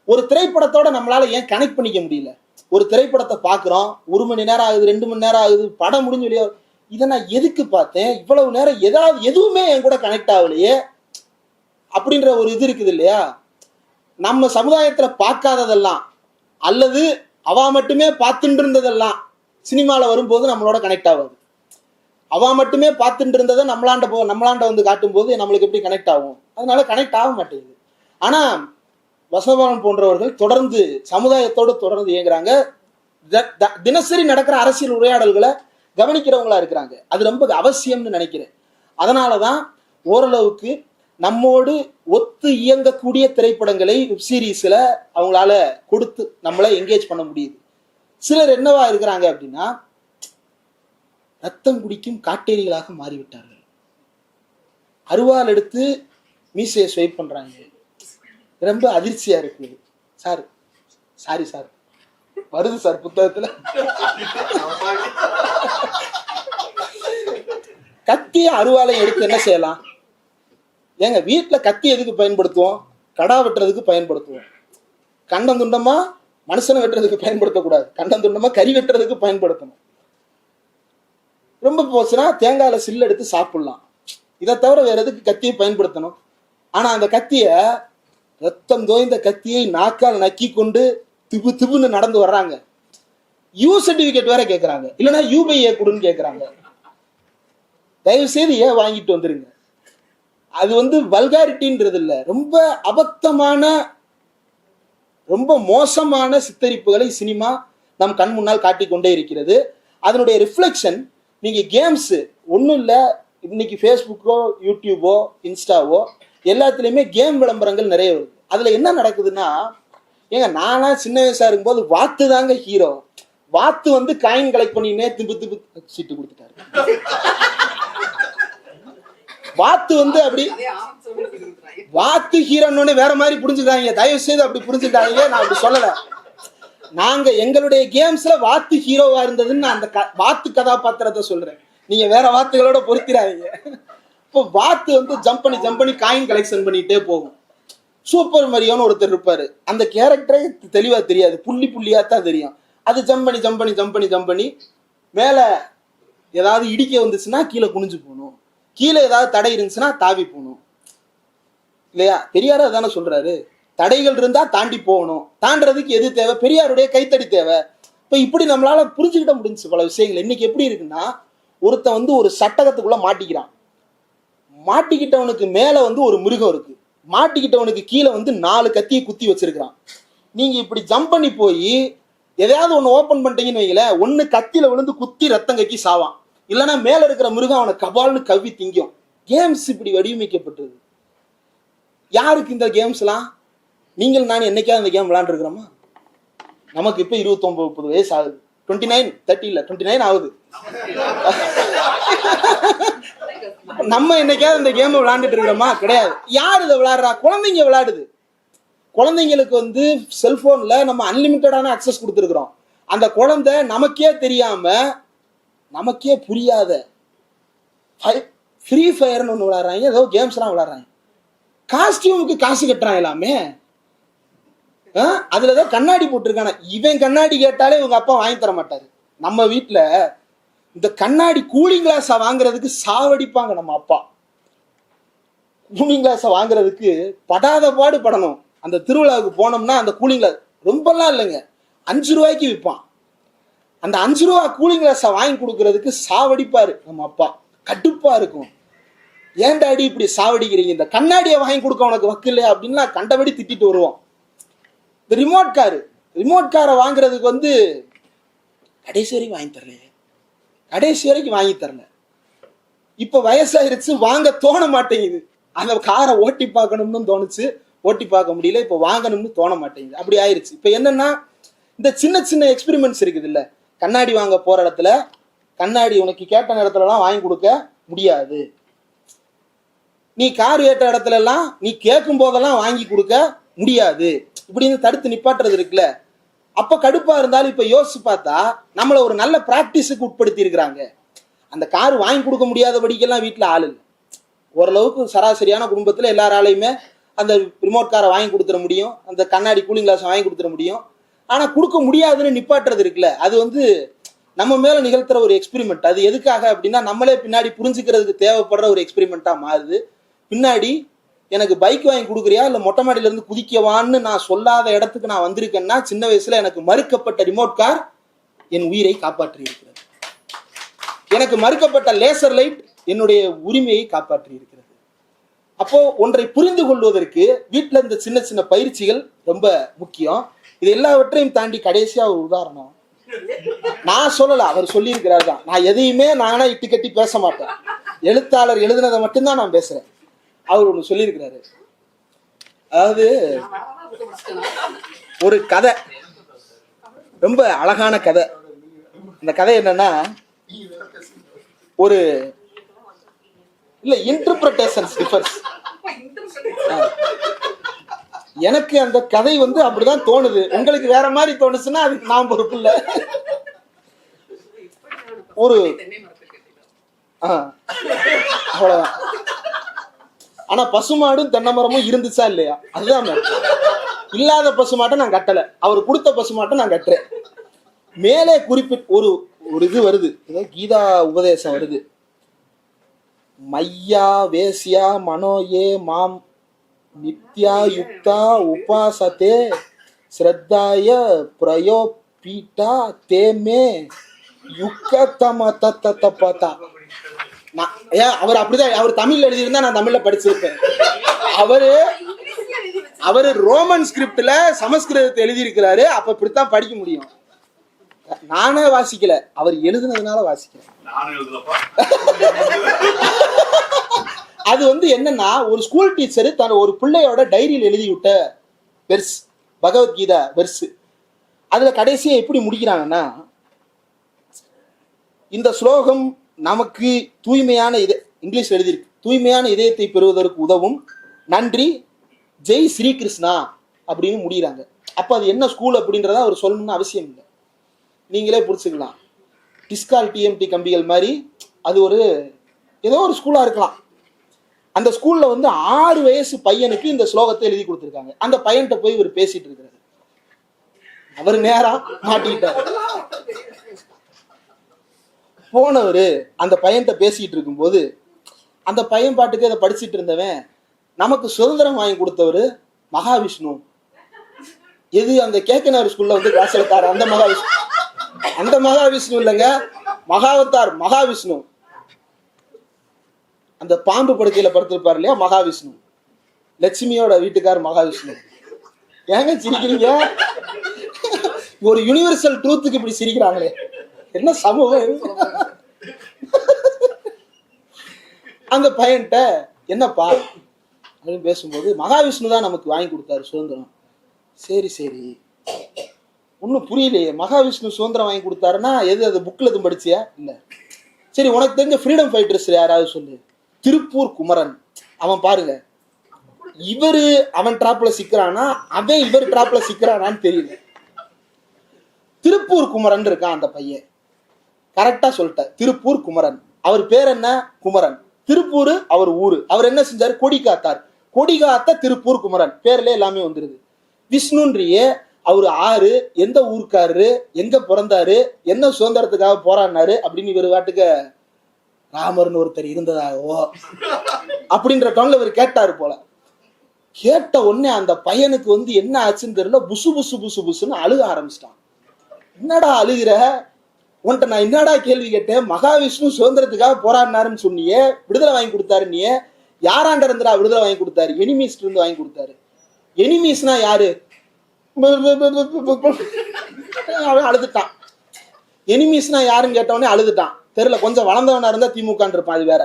ஒரு திரைப்படத்தோட நம்மளால ஏன் கனெக்ட் பண்ணிக்க முடியல. ஒரு திரைப்படத்தை பாக்குறோம், 1 மணி நேரம் ஆகுது, 2 மணி நேரம் ஆகுது, படம் முடிஞ்சு இல்லையோ, இதை நான் எதுக்கு பார்த்தேன், இவ்வளவு நேரம் எதுவுமே என் கூட கனெக்ட் ஆகலையே அப்படின்ற ஒரு இது இருக்குது இல்லையா? நம்ம சமுதாயத்துல பார்க்காததெல்லாம் அல்லது அவ மட்டுமே பார்த்துட்டு இருந்ததெல்லாம் சினிமால வரும்போது நம்மளோட கனெக்ட் ஆகாது. அவ மட்டுமே பார்த்துட்டு இருந்ததை நம்மளாண்ட வந்து காட்டும் போது நம்மளுக்கு எப்படி கனெக்ட் ஆகும்? அதனால கனெக்ட் ஆக மாட்டேங்குது. ஆனா வசனபாலன் போன்றவர்கள் தொடர்ந்து சமுதாயத்தோடு தொடர்ந்து இயங்குறாங்க. தினசரி நடக்கிற அரசியல் உரையாடல்களை கவனிக்கிறவங்களா இருக்கிறாங்க. அது ரொம்ப அவசியம்னு நினைக்கிறேன். அதனாலதான் ஓரளவுக்கு நம்மோடு ஒத்து இயங்கக்கூடிய திரைப்படங்களை வெப் சீரிஸ்ல அவங்களால கொடுத்து நம்மளை என்கேஜ் பண்ண முடியுது. சிலர் என்னவா இருக்கிறாங்க அப்படின்னா, ரத்தம் குடிக்கும் காட்டேரிகளாக மாறிவிட்டார்கள். அருவாள் எடுத்து மீசையை ஸ்வைப் பண்றாங்க. ரொம்ப அதிர்ச்சியா இருக்கு சார். சாரி சார், வருது சார் புத்தகத்துல. கத்திய அருவாளை எடுத்து என்ன செய்யலாம்? ஏங்க வீட்டுல கத்தி எதுக்கு பயன்படுத்துவோம்? கடா வெட்டுறதுக்கு பயன்படுத்துவோம். கண்டம் துண்டமா மனுஷனை வெட்டுறதுக்கு பயன்படுத்தக்கூடாது, கண்டம் துண்டமா கறி வெட்டுறதுக்கு பயன்படுத்தணும். ரொம்ப போச்சுன்னா தேங்காயில சில்லு எடுத்து சாப்பிடலாம். இதை தவிர வேற எதுக்கு கத்தியை பயன்படுத்தணும்? ஆனா அந்த கத்திய, ரத்தம் தோய்ந்த கத்தியை நாக்கால் நக்கி கொண்டு திபுன்னு நடந்து வர்றாங்க. யூ சர்டிபிகேட் வேற கேட்கறாங்க, இல்லைன்னா யூபிஐ கொடுன்னு கேட்கறாங்க. தயவு செய்து ஏன் வாங்கிட்டு வந்துருங்க. அது வந்து வல்காரிட்டின்றது இல்ல, ரொம்ப அபத்தமான, ரொம்ப மோசமான சித்தரிப்புகளை சினிமா நம் கண் முன்னால் காட்டிக்கொண்டே இருக்கிறது. அதனுடைய ரிஃப்ளெக்ஷன் நீங்க கேம்ஸ் ஒன்றும் இல்லை, இன்னைக்கு ஃபேஸ்புக்கோ யூடியூபோ இன்ஸ்டாவோ எல்லாத்துலேயுமே கேம் விளம்பரங்கள் நிறைய வருது. அதுல என்ன நடக்குதுன்னா, ஏங்க நானா சின்ன வயசா இருக்கும்போது வாத்து தாங்க ஹீரோ. வாத்து வந்து காயின் கலெக்ட் பண்ணினே திம்பு சீட்டு கொடுத்துட்டாரு. வாத்து வந்து அப்படி வாத்து ஹீரோன்னு வேற மாதிரி புரிஞ்சுக்கிறாங்க. தயவு செய்து அப்படி புரிஞ்சுட்டாங்க. நான் அப்படி சொல்லல. நாங்க எங்களுடைய கேம்ஸ்ல வாத்து ஹீரோவா இருந்ததுன்னு நான் அந்த வாத்து கதாபாத்திரத்தை சொல்றேன். நீங்க வேற வாத்துகளோட பொருத்திடாதீங்க. இப்போ வாத்து வந்து ஜம்ப் பண்ணி காயின் கலெக்ஷன் பண்ணிட்டே போகும். சூப்பர் மரியோன்னு ஒருத்தர் இருப்பாரு. அந்த கேரக்டரே தெளிவா தெரியாது, புள்ளி புள்ளியா தான் தெரியும். அது ஜம்ப் பண்ணி மேல ஏதாவது இடிக்க வந்துச்சுன்னா கீழே குனிஞ்சு போகணும், கீழே ஏதாவது தடை இருந்துச்சுன்னா தாவி போகணும் இல்லையா? பெரியார் அதானே சொல்றாரு, தடைகள் இருந்தா தாண்டி போகணும். தாண்டறதுக்கு எது தேவை? பெரியாருடைய கைத்தடி தேவை. இப்ப இப்படி நம்மளால புரிஞ்சுக்கிட்ட முடிஞ்சு பல விஷயங்கள். இன்னைக்கு எப்படி இருக்குன்னா, ஒருத்தன் வந்து ஒரு சட்டகத்துக்குள்ள மாட்டிக்கிறான். மாட்டிக்கிட்டவனுக்கு மேல வந்து ஒரு மிருகம் இருக்கு, மாட்டிக்கிட்டவனுக்கு கீழே வந்து 4 கத்தியை குத்தி வச்சிருக்கிறான். நீங்க இப்படி ஜம்ப் பண்ணி போய் எதையாவது ஒண்ணு ஓபன் பண்ணிட்டீங்கன்னு வைங்களேன், ஒண்ணு கத்தியில விழுந்து குத்தி ரத்தம் கக்கி சாவான், இல்லைன்னா மேல இருக்கிற மிருகம் அவனை கபால்னு கவ்வி திங்கும். கேம்ஸ் இப்படி வடிவமைக்கப்பட்டது. யாருக்கு இந்த கேம்ஸ்லாம்? நீங்கள் நான் என்னைக்காவது இந்த கேம் விளையாண்டு இருக்கிறோமா? நமக்கு இப்ப 29-30 வயசு ஆகுது. 29 ஆகுது. நம்ம என்னைக்காவது இந்த கேம் விளையாண்டுட்டு இருக்கிறோமா? கிடையாது. யார் இதை விளையாடுறா? குழந்தைங்க விளையாடுது. குழந்தைங்களுக்கு வந்து செல்போன்ல நம்ம அன்லிமிட்டடான அக்சஸ் கொடுத்துருக்கிறோம். அந்த குழந்தை நமக்கே தெரியாம, நமக்கே புரியாத ஃப்ரீ ஃபயர்னு ஒன்று விளையாடுறாங்க, ஏதோ கேம்ஸ் எல்லாம் விளையாடுறாங்க. காஸ்டியூமுக்கு காசு கட்டுறான் எல்லாமே. அதுல ஏதோ கண்ணாடி போட்டிருக்கான. இவன் கண்ணாடி கேட்டாலே இவங்க அப்பா வாங்கி தர மாட்டாரு. நம்ம வீட்டுல இந்த கண்ணாடி கூலிங் கிளாஸ வாங்குறதுக்கு சாவடிப்பாங்க நம்ம அப்பா. கூலிங் கிளாஸ வாங்குறதுக்கு படாத பாடு படணும். அந்த திருவிழாவுக்கு போனோம்னா அந்த கூலிங் கிளாஸ் ரொம்பலாம் இல்லைங்க, 5 ரூபாய்க்கு விற்பான். அந்த 5 ரூபா கூலிங் கிளாஸ வாங்கி கொடுக்கறதுக்கு சாவடிப்பாரு நம்ம அப்பா. கடுப்பா இருக்கும். ஏன் டாடி இப்படி சாவடிக்கிறீங்க, இந்த கண்ணாடியை வாங்கி கொடுக்க உனக்கு வக்கு இல்லையா அப்படின்னு கண்டபடி திட்டிட்டு வருவோம். இந்த ரிமோட் காரை வாங்குறதுக்கு வந்து கடைசி வரைக்கும் வாங்கி தரல. இப்ப வயசாயிருச்சு, வாங்க தோண மாட்டேங்குது. அந்த காரை ஓட்டி பார்க்கணும்னு தோணுச்சு, ஓட்டி பார்க்க முடியல. இப்ப வாங்கணும்னு தோண மாட்டேங்குது. அப்படி ஆயிருச்சு. இப்ப என்னன்னா, இந்த சின்ன எக்ஸ்பெரிமெண்ட்ஸ் இருக்குது இல்ல, கண்ணாடி வாங்க போற இடத்துல கண்ணாடி உனக்கு கேட்ட நேரத்துல எல்லாம் வாங்கி கொடுக்க முடியாது. நீ கார் ஏற்ற இடத்துல எல்லாம் நீ கேட்கும் போதெல்லாம் வாங்கி கொடுக்க முடியாது. இப்படின்னு தடுத்து நிப்பாட்டுறது இருக்குல்ல. அப்ப கடுப்பா இருந்தாலும் இப்ப யோசிச்சு பார்த்தா நம்மள ஒரு நல்ல பிராக்டிஸுக்கு உட்படுத்தி இருக்கிறாங்க. அந்த கார் வாங்கி கொடுக்க முடியாதபடிக்கெல்லாம் வீட்டுல ஆள் இல்லை. ஓரளவுக்கு சராசரியான குடும்பத்துல எல்லாராலையுமே அந்த ரிமோட் காரை வாங்கி கொடுத்துட முடியும், அந்த கண்ணாடி கூலிங் கிளாஸ் வாங்கி கொடுத்துட முடியும். ஆனா கொடுக்க முடியாதுன்னு நிப்பாட்டுறது இருக்குல்ல, அது வந்து நம்ம மேல நிகழ்த்துற ஒரு எக்ஸ்பெரிமெண்ட். அது எதுக்காக அப்படின்னா, நம்மளே பின்னாடி புரிஞ்சுக்கிறதுக்கு தேவைப்படுற ஒரு எக்ஸ்பெரிமெண்டா மாறுது. பின்னாடி எனக்கு பைக் வாங்கி கொடுக்குறியா இல்ல மொட்டை மாடியில இருந்து குதிக்கவான்னு நான் சொல்லாத இடத்துக்கு நான் வந்திருக்கேன்னா, சின்ன வயசுல எனக்கு மறுக்கப்பட்ட ரிமோட் கார் என் உயிரை காப்பாற்றி இருக்கிறது. எனக்கு மறுக்கப்பட்ட லேசர் லைட் என்னுடைய உரிமையை காப்பாற்றி இருக்கிறது. அப்போ ஒன்றை புரிந்து கொள்வதற்கு வீட்டுல இந்த சின்ன பயிற்சிகள் ரொம்ப முக்கியம். இது எல்லாவற்றையும் தாண்டி கடைசியா ஒரு உதாரணம் நான் சொல்லல, அவர் சொல்லி இருக்கிறார் தான். நான் எதையுமே நானா இட்டு கட்டி பேச மாட்டேன். எழுத்தாளர் எழுதுனதை மட்டும்தான் நான் பேசுறேன். அவர் ஒண்ணு சொல்லியிருக்கிறாரு. அதாவது ஒரு கதை, ரொம்ப அழகான கதை. இந்த கதை என்னன்னா, ஒரு இல்ல இன்டர்பிரேஷன்ஸ் டிஃபர்ஸ். எனக்கு அந்த கதை வந்து அப்படிதான் தோணுது. உங்களுக்கு வேற மாதிரி தோணுச்சுன்னா அதுக்கு நான் பொறுப்பு இல்லை. ஒரு அவ்வளவுதான். ஆனா பசுமாடும் தென்னை மரமும் இருந்துச்சா இல்லையா, அதுதான் இல்லாத பசுமாட்டை நான் கட்டல, அவர் கொடுத்த பசுமாட்டை நான் கட்டுறேன். மேலே குறிப்பிட்ட ஒரு இது வருது, ஏதோ கீதா உபதேசம் வருது. மையா வேசியா மனோயே மாம் நித்யா யுக்தா உபாசத்தே ஸ்ரத்தாய பிரயோபீட்டா தேமே யுக்கத்தம தத்தப்பா. அவர் அப்படிதான், அவர் தமிழ்ல எழுதியிருந்தா நான் தமிழ்ல படிச்சிருப்பேன். அவரு ரோமன் ஸ்கிரிப்ட்ல சமஸ்கிருதத்தை எழுதியிருக்கிறாரு. அப்ப இப்படித்தான் படிக்க முடியும். நானே வாசிக்கல, அவர் எழுதுனதுனால வாசிக்கிறேன். அது வந்து என்னன்னா, ஒரு ஸ்கூல் டீச்சர் தன் ஒரு பிள்ளையோட டைரியில் எழுதி விட்ட வெர்ஸ். பகவத்கீதா வெர்ஸு. அதுல கடைசியா எப்படி முடிக்கிறாங்கன்னா, இந்த ஸ்லோகம் நமக்கு தூய்மையான இங்கிலீஷ் எழுதியிருக்கு, தூய்மையான இதயத்தை பெறுவதற்கு உதவும், நன்றி, ஜெய் ஸ்ரீகிருஷ்ணா அப்படின்னு முடிகிறாங்க. அப்போ அது என்ன ஸ்கூல் அப்படின்றத அவர் சொல்லணும்னு அவசியம் இல்லை, நீங்களே புரிச்சுக்கலாம். டிஸ்கால் டிஎம்டி கம்பிகள் மாதிரி அது ஒரு ஏதோ ஒரு ஸ்கூலாக இருக்கலாம். அந்த ஸ்கூலில் வந்து 6 வயசு பையனுக்கு இந்த ஸ்லோகத்தை எழுதி கொடுத்துருக்காங்க. அந்த பையன்கிட்ட போய் இவர் பேசிட்டு இருக்கிறாரு. அவர் நேரா மாட்டிக்கிட்டார். போனவர் அந்த பையன்கிட்ட பேசிட்டு இருக்கும்போது அந்த பையன் பாட்டுக்கு அதை படிச்சுட்டு இருந்தவன், நமக்கு சுதந்திரம் வாங்கி கொடுத்தவர் மகாவிஷ்ணு. எது அந்த கேக்கனார் ஸ்கூல்ல வந்து கிளாஸ் எடுத்தாரு அந்த மகாவிஷ்ணு, அந்த மகாவிஷ்ணு இல்லைங்க, மகாவதார் மகாவிஷ்ணு. அந்த பாம்பு படுக்கையில படுத்திருப்பாரு இல்லையா மகாவிஷ்ணு, லட்சுமியோட வீட்டுக்கார் மகாவிஷ்ணு. ஏங்க சிரிக்கிறீங்க? ஒரு யூனிவர்சல் ட்ரூத்துக்கு இப்படி சிரிக்கிறாங்களே, என்ன சமூகம்? அந்த பையன்கிட்ட என்னப்பா அப்படின்னு பேசும்போது, மகாவிஷ்ணு தான் நமக்கு வாங்கி கொடுத்தாரு சுதந்திரம். சரி சரி, ஒன்றும் புரியலையே, மகாவிஷ்ணு சுதந்திரம் வாங்கி கொடுத்தாருன்னா எது, அது புக்கில் எதுவும் படிச்சியா? இல்லை. சரி, உனக்கு தெரிஞ்ச ஃப்ரீடம் ஃபைட்டர்ஸ் யாராவது சொல்லு. திருப்பூர் குமரன். அவன் பாருங்க, இவரு அவன் டிராப்ல சிக்கிறானா, அவன் இவர் டிராப்ல சிக்கிறானான்னு தெரியல. திருப்பூர் குமரன் இருக்கான் அந்த பையன். கரெக்டா சொல்லிட்ட, திருப்பூர் குமரன். அவர் பேர் என்ன? குமரன். திருப்பூர் அவர் ஊரு. அவர் என்ன செஞ்சாரு? கொடி காத்தார். கொடி காத்த திருப்பூர் குமரன். பேர்ல எல்லாமே வந்துருது. விஷ்ணுன்றியே அவரு ஆறு, எந்த ஊருக்காரரு, எங்க பிறந்தாரு, என்ன சுதந்திரத்துக்காக போராடினாரு அப்படின்னு இவர் வாட்டுக்கு ராமர்னு ஒருத்தர் இருந்ததாகவோ அப்படின்ற டோன்ல இவர் கேட்டாரு போல. கேட்ட உடனே அந்த பையனுக்கு வந்து என்ன ஆச்சுன்னு தெரியல, புசு புசு புசு புசுன்னு அழுக ஆரம்பிச்சிட்டான். என்னடா அழுகிற? உன்கிட்ட நான் என்னடா கேள்வி கேட்டேன்? மகாவிஷ்ணு சுதந்திரத்துக்காக போராடினாருன்னு சொன்னியே, விடுதலை வாங்கி கொடுத்தாரு. நீ யாராண்ட இருந்துடா விடுதலை வாங்கி கொடுத்தாரு? எனிமீஸ்ல இருந்து வாங்கி கொடுத்தாரு. எனிமீஸ்னா யாரு? அவன் அழுதுட்டான். எனிமீஸ்னா யாருன்னு கேட்டவனே அழுதுட்டான். தெரியல, கொஞ்சம் வளர்ந்தவனா இருந்தா திமுக இருப்பான், அது வேற.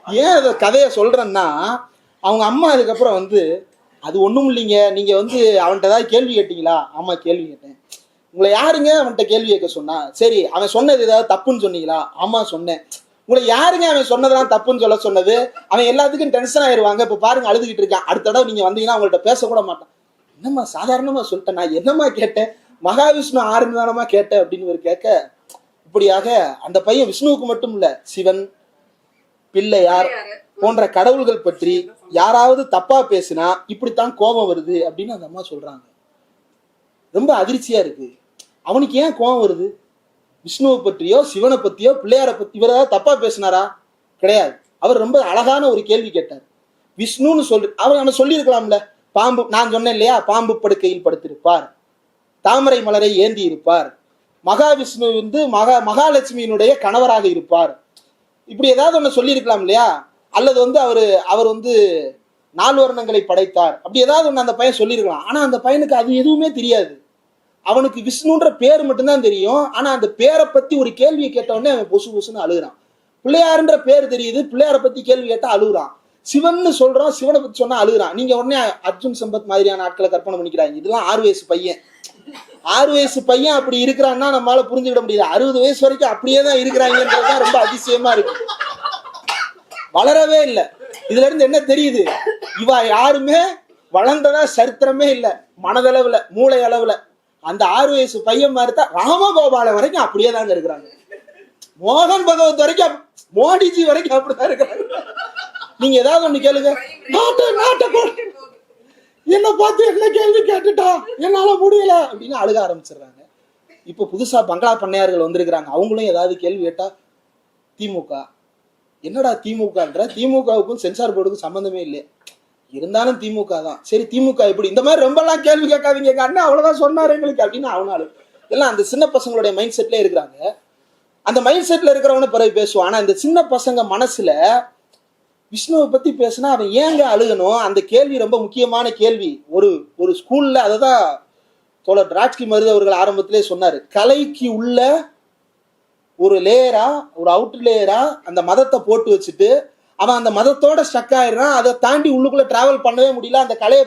ஏன் அந்த கதையை சொல்றேன்னா, அவங்க அம்மா அதுக்கப்புறம் வந்து, அது ஒண்ணும் இல்லைங்க, நீங்க வந்து அவன்கிட்ட ஏதாவது கேள்வி கேட்டீங்களா? ஆமா கேள்வி கேட்டேன். உங்களை யாருங்க அவன்கிட்ட கேள்வி கேட்க சொன்னா? சரி, அவன் சொன்னது ஏதாவது தப்புன்னு சொன்னீங்களா? ஆமா சொன்னேன். உங்களை யாருங்க அவன் சொன்னதெல்லாம் தப்புன்னு சொல்ல சொன்னது? அவன் எல்லாத்துக்கும் டென்ஷன் ஆயிடுவாங்க. இப்ப பாருங்க அழுதுகிட்டு இருக்கான். அடுத்த தடவை நீங்க வந்தீங்கன்னா அவங்கள்ட்ட பேசக்கூட மாட்டான். என்னம்மா சாதாரணமா சொல்லிட்டேன், நான் என்னம்மா கேட்டேன்? மகாவிஷ்ணு ஆறுதானமா கேட்டேன் அப்படின்னு ஒரு கேட்க, இப்படியாக அந்த பையன் விஷ்ணுவுக்கு மட்டும் இல்ல, சிவன், பிள்ளையார் போன்ற கடவுள்கள் பற்றி யாராவது தப்பா பேசினா இப்படித்தான் கோபம் வருது அப்படின்னு அந்த அம்மா சொல்றாங்க. ரொம்ப அதிர்ச்சியா இருக்கு. அவனுக்கு ஏன் கோபம் வருது? விஷ்ணுவை பற்றியோ சிவனை பத்தியோ பிள்ளையாரை பத்தி இவர் ஏதாவது தப்பா பேசினாரா? கிடையாது. அவர் ரொம்ப அழகான ஒரு கேள்வி கேட்டார். விஷ்ணுன்னு அவன் சொல்லியிருக்கலாம்ல, பாம்பு, நான் சொன்னேன் இல்லையா, பாம்பு படுக்கையில் படுத்திருப்பார், தாமரை மலரை ஏந்தி இருப்பார், மகாவிஷ்ணு வந்து மகாலட்சுமியினுடைய கணவராக இருப்பார், இப்படி ஏதாவது ஒண்ணு சொல்லியிருக்கலாம் இல்லையா? அல்லது வந்து அவர் வந்து 4 வர்ணங்களை படைத்தார், அப்படி ஏதாவது ஒண்ணு அந்த பையன் சொல்லியிருக்கலாம். ஆனா அந்த பையனுக்கு அது எதுவுமே தெரியாது. அவனுக்கு விஷ்ணுன்ற பேர் மட்டும்தான் தெரியும். ஆனா அந்த பேரை பத்தி ஒரு கேள்வியை கேட்ட உடனே அவன் பொசு பொசுன்னு அழுகுறான். பிள்ளையாருன்ற பேர் தெரியுது, பிள்ளையாரை பத்தி கேள்வி கேட்டா அழுகுறான். சிவன் சொல்றோம், சிவனை பத்தி சொன்னா அழுகுறான். நீங்க உடனே அர்ஜுன் சம்பத் மாதிரியான ஆட்களை கற்பனை பண்ணிக்கிறாங்க. இதெல்லாம் 6 வயசு பையன். 6 வயசு பையன் அப்படி இருக்கிறான்னா நம்மளால புரிஞ்சுக்கிட முடியாது. 60 வயசு வரைக்கும் அப்படியே தான் இருக்கிறாங்கன்றதுதான் ரொம்ப அதிசயமா இருக்கு. வளரவே இல்லை. இதுல இருந்து என்ன தெரியுது? இவ யாருமே வளர்ந்ததா சரித்திரமே இல்லை. மனதளவுல, மூளை அளவுல அந்த 6 வயசு பையன் மாதிரி தான் ராமகோபால வரைக்கும் அப்படியே தாங்க இருக்கிறாங்க. மோகன் பகவத் வரைக்கும், மோடிஜி வரைக்கும் அப்படிதான் இருக்கிறாங்க. நீங்க ஏதாவது ஒண்ணு கேளுங்க, என்ன பார்த்து என்ன கேள்வி கேட்டுட்டா, என்னால முடியல அப்படின்னு அழுக ஆரம்பிச்சிடுறாங்க. இப்ப புதுசா பங்களா பண்ணையார்கள் வந்திருக்கிறாங்க. அவங்களும் ஏதாவது கேள்வி கேட்டா திமுக, என்னடா திமுகன்ற, திமுகவுக்கும் சென்சார் போர்டுக்கும் சம்பந்தமே இல்லை, இருந்தாலும் திமுக தான். சரி திமுக இப்படி இந்த மாதிரி ரொம்ப எல்லாம் கேள்வி கேட்காதீங்க, அண்ணன் அவ்வளவுதான் சொன்னாரு எங்களுக்கு அப்படின்னு அவனாலும் எல்லாம் அந்த சின்ன பசங்களுடைய மைண்ட் செட்ல இருக்கிறாங்க. அந்த மைண்ட் செட்ல இருக்கிறவன பிறகு பேசுவான். ஆனா இந்த சின்ன பசங்க மனசுல விஷ்ணுவை பத்தி பேசினா அவன் ஏங்க அழுகணும்? அந்த கேள்வி ரொம்ப முக்கியமான கேள்வி. ஒரு ஸ்கூல்ல அததான் தோழர் டிராட்ஸ்கி மருது அவர்கள் ஆரம்பத்திலே சொன்னாரு. கலைக்கு உள்ள ஒரு லேயரா, ஒரு அவுட்டர் லேயரா அந்த மதத்தை போட்டு வச்சுட்டு அவன் அந்த மதத்தோட ஸ்டக் ஆயிடுறான். அதை தாண்டி உள்ளுக்குள்ள டிராவல் பண்ணவே முடியல. அந்த கலையை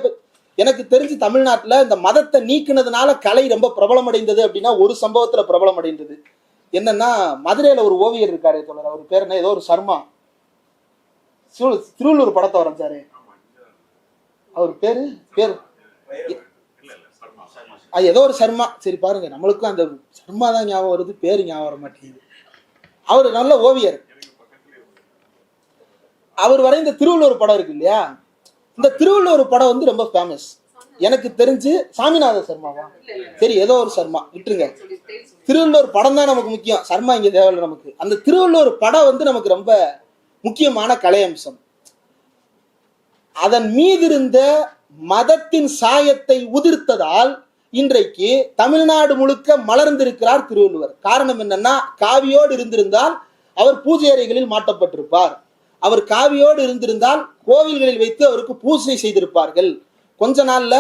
எனக்கு தெரிஞ்சு தமிழ்நாட்டில் இந்த மதத்தை நீக்கினதுனால கலை ரொம்ப பிரபலம் அடைந்தது அப்படின்னா ஒரு சம்பவத்துல பிரபலம் அடைந்தது. என்னன்னா, மதுரையில ஒரு ஓவியர் இருக்காரு தோழர், அவர் பேர் என்ன, ஏதோ ஒரு சர்மா, திருவள்ளூர் படத்தை வரைஞ்சாரு, அவர் பேரு ஏதோ ஒரு சர்மா. சரி பாருங்க, நம்மளுக்கும் அந்த சர்மா தான் ஞாபகம் வருது, பேரு ஞாபகம் வர மாட்டேங்குது. அவர் நல்ல ஓவியர். அவர் வரைந்த திருவள்ளுவர் படம் இருக்கு இல்லையா, இந்த திருவள்ளுவர் படம் வந்து ரொம்ப ஃபேமஸ். எனக்கு தெரிஞ்சு சாமிநாத சர்மாவா, சரி ஏதோ ஒரு சர்மா விட்டுருங்க, திருவள்ளுவர் படம் தான் நமக்கு முக்கியம், சர்மா இங்க தேவையில்லை நமக்கு. அந்த திருவள்ளுவர் படம் வந்து நமக்கு ரொம்ப முக்கியமான கலை அம்சம். அதன் மீது இருந்த மதத்தின் சாயத்தை உதிர்த்ததால் இன்றைக்கு தமிழ்நாடு முழுக்க மலர்ந்திருக்கிறார் திருவள்ளுவர். காரணம் என்னன்னா, காவியோடு இருந்திருந்தால் அவர் பூஜை அறைகளில் மாட்டப்பட்டிருப்பார். அவர் காவியோடு இருந்திருந்தால் கோவில்களில் வைத்து அவருக்கு பூஜை செய்திருப்பார்கள். கொஞ்ச நாள்ல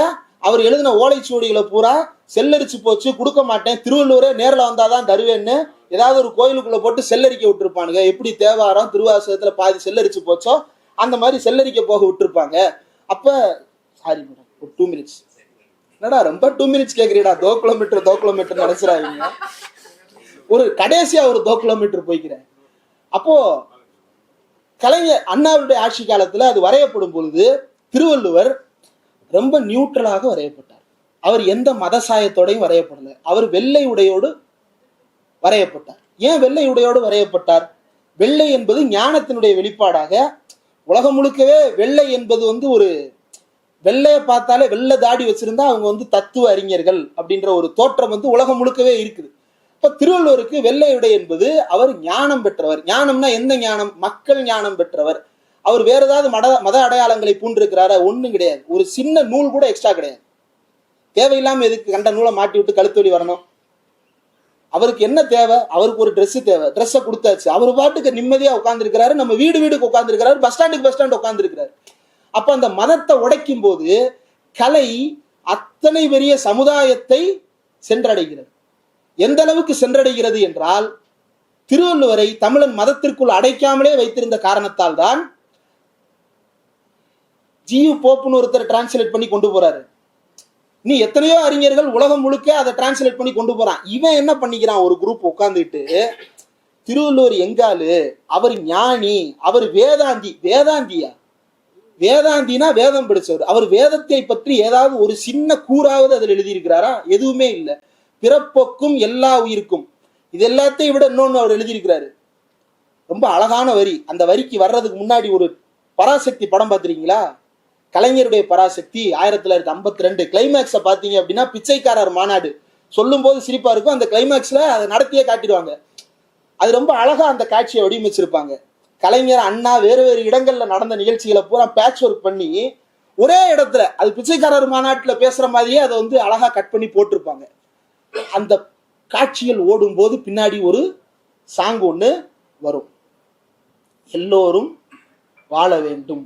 அவர் எழுதின ஓலைச்சுவடிகளை பூரா செல்லரிச்சு போச்சு, கொடுக்க மாட்டேன், திருவள்ளுவரே நேரில் வந்தாதான் தருவேன்னு ஏதாவது ஒரு கோயிலுக்குள்ள போட்டு செல்லரிக்க விட்டுருப்பானுங்க. எப்படி தேவாரம் திருவாசகத்துல பாதி செல்லரிச்சு போச்சோ அந்த மாதிரி செல்லரிக்க போக விட்டுருப்பாங்க. அப்ப சாரி மேடம், ஒரு 2 minutes. என்னடா ரொம்ப 2 minutes கேக்குறீடா, 2 கிலோமீட்டர் நினைச்சிடாதீங்க, ஒரு கடைசியா ஒரு 2 கிலோமீட்டர் போய்க்கிறேன். அப்போ கலைஞர் அண்ணாவுடைய ஆட்சி காலத்துல அது வரையப்படும் பொழுது திருவள்ளுவர் ரொம்ப நியூட்ரலாக வரையப்பட்டார். அவர் எந்த மத சாயத்தோடையும் வரையப்படல. அவர் வெள்ளை உடையோடு வரையப்பட்டார். ஏன் வெள்ளை உடையோடு வரையப்பட்டார்? வெள்ளை என்பது ஞானத்தினுடைய வெளிப்பாடாக உலகம் முழுக்கவே வெள்ளை என்பது வந்து ஒரு வெள்ளையை பார்த்தாலே வெள்ளை தாடி வச்சிருந்தா அவங்க வந்து தத்துவ அறிஞர்கள் அப்படின்ற ஒரு தோற்றம் வந்து உலகம் முழுக்கவே இருக்குது. இப்ப திருவள்ளுவருக்கு வெள்ளை உடை என்பது அவர் ஞானம் பெற்றவர். ஞானம்னா எந்த ஞானம்? மக்கள் ஞானம் பெற்றவர். அவர் வேற ஏதாவது மத அடையாளங்களை பூண்டிருக்கிறாரா? ஒண்ணும் கிடையாது. ஒரு சின்ன நூல் கூட எக்ஸ்ட்ரா கிடையாது. தேவையில்லாம எதுக்கு கண்ட நூலை மாட்டி விட்டு கழுத்து வலி வரணும்? அவருக்கு என்ன தேவை? அவருக்கு ஒரு ட்ரெஸ் தேவை, ட்ரெஸ்ஸை கொடுத்தாச்சு, அவர் பாட்டுக்கு நிம்மதியா உட்கார்ந்துருக்கிறாரு. நம்ம வீடுக்கு உட்கார்ந்துருக்கிறாரு, பஸ் ஸ்டாண்ட் உட்கார்ந்துருக்கிறாரு. அப்ப அந்த மதத்தை உடைக்கும் போது கலை அத்தனை பெரிய சமுதாயத்தை சென்றடைகிறது. எந்த அளவுக்கு சென்றடைகிறது என்றால், திருவள்ளுவரை தமிழன் மதத்திற்குள் அடைக்காமலே வைத்திருந்த காரணத்தால் தான் ஜியு போப்புன்னு ஒருத்தர் டிரான்ஸ்லேட் பண்ணி கொண்டு போறாரு. நீ எத்தனையோ அறிஞர்கள் உலகம் முழுக்க அதை டிரான்ஸ்லேட் பண்ணி கொண்டு போறான். இவன் என்ன பண்ணிக்கிறான்? ஒரு குரூப் உட்கார்ந்துட்டு திருவள்ளுவர் எங்காலு, அவர் ஞானி, அவர் வேதாந்தி. வேதாந்தியா? வேதாந்தினா வேதம் படிச்சவர். அவர் வேதத்தை பற்றி ஏதாவது ஒரு சின்ன கூறாவது அதில் எழுதியிருக்கிறாரா? எதுவுமே இல்லை. பிறப்போக்கும் எல்லா உயிருக்கும், இது எல்லாத்தையும் விட இன்னொன்னு அவர் எழுதியிருக்கிறாரு. ரொம்ப அழகான வரி. அந்த வரிக்கு வர்றதுக்கு முன்னாடி ஒரு பராசக்தி படம் பார்த்துருக்கீங்களா? கலைஞருடைய பராசக்தி 1952 கிளைமேக்ஸை பார்த்தீங்க அப்படின்னா பிச்சைக்காரர் மாநாடு சொல்லும் போது சிரிப்பா இருக்கும். அந்த கிளைமேக்ஸ்ல அதை நடத்தியே காட்டிடுவாங்க. அது ரொம்ப அழகா அந்த காட்சியை வடிவமைச்சிருப்பாங்க. கலைஞர் அண்ணா வேறு வேறு இடங்கள்ல நடந்த நிகழ்ச்சிகளை பூரா பேட்ச் ஒர்க் பண்ணி ஒரே இடத்துல அது பிச்சைக்காரர் மாநாட்டுல பேசுற மாதிரியே அதை வந்து அழகா கட் பண்ணி போட்டிருப்பாங்க. அந்த காட்சிகள் ஓடும் போது பின்னாடி ஒரு சாங் ஒண்ணு வரும். எல்லோரும் வாழ வேண்டும்,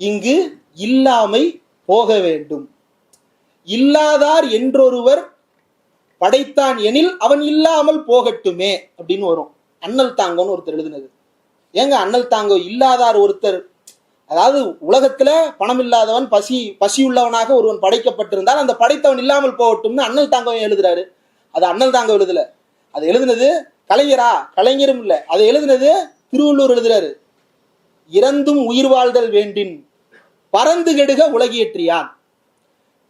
இங்கு இல்லாமை போக வேண்டும், இல்லாதார் என்றொருவர் படைத்தான் எனில் அவன் இல்லாமல் போகட்டுமே அப்படின்னு வரும். அண்ணல் தாங்கன்னு ஒருத்தர் எழுதினது. ஏங்க அண்ணல் தாங்க இல்லாதார் ஒருத்தர், அதாவது உலகத்துல பணம் இல்லாதவன் பசி உள்ளவனாக ஒருவன் படைக்கப்பட்டிருந்தால் அந்த படைத்தவன் இல்லாமல் போகட்டும்னு அண்ணல் தாங்கவன் எழுதுறாரு. அது அண்ணல் தாங்க எழுதல, அது எழுதுனது கலைஞரா? கலைஞரும் இல்லை, அதை எழுதுனது திருவள்ளுவர் எழுதுறாரு. இறந்தும் உயிர் வாழ்தல் வேண்டின் பறந்து கெடுக உலகியற்றியான்.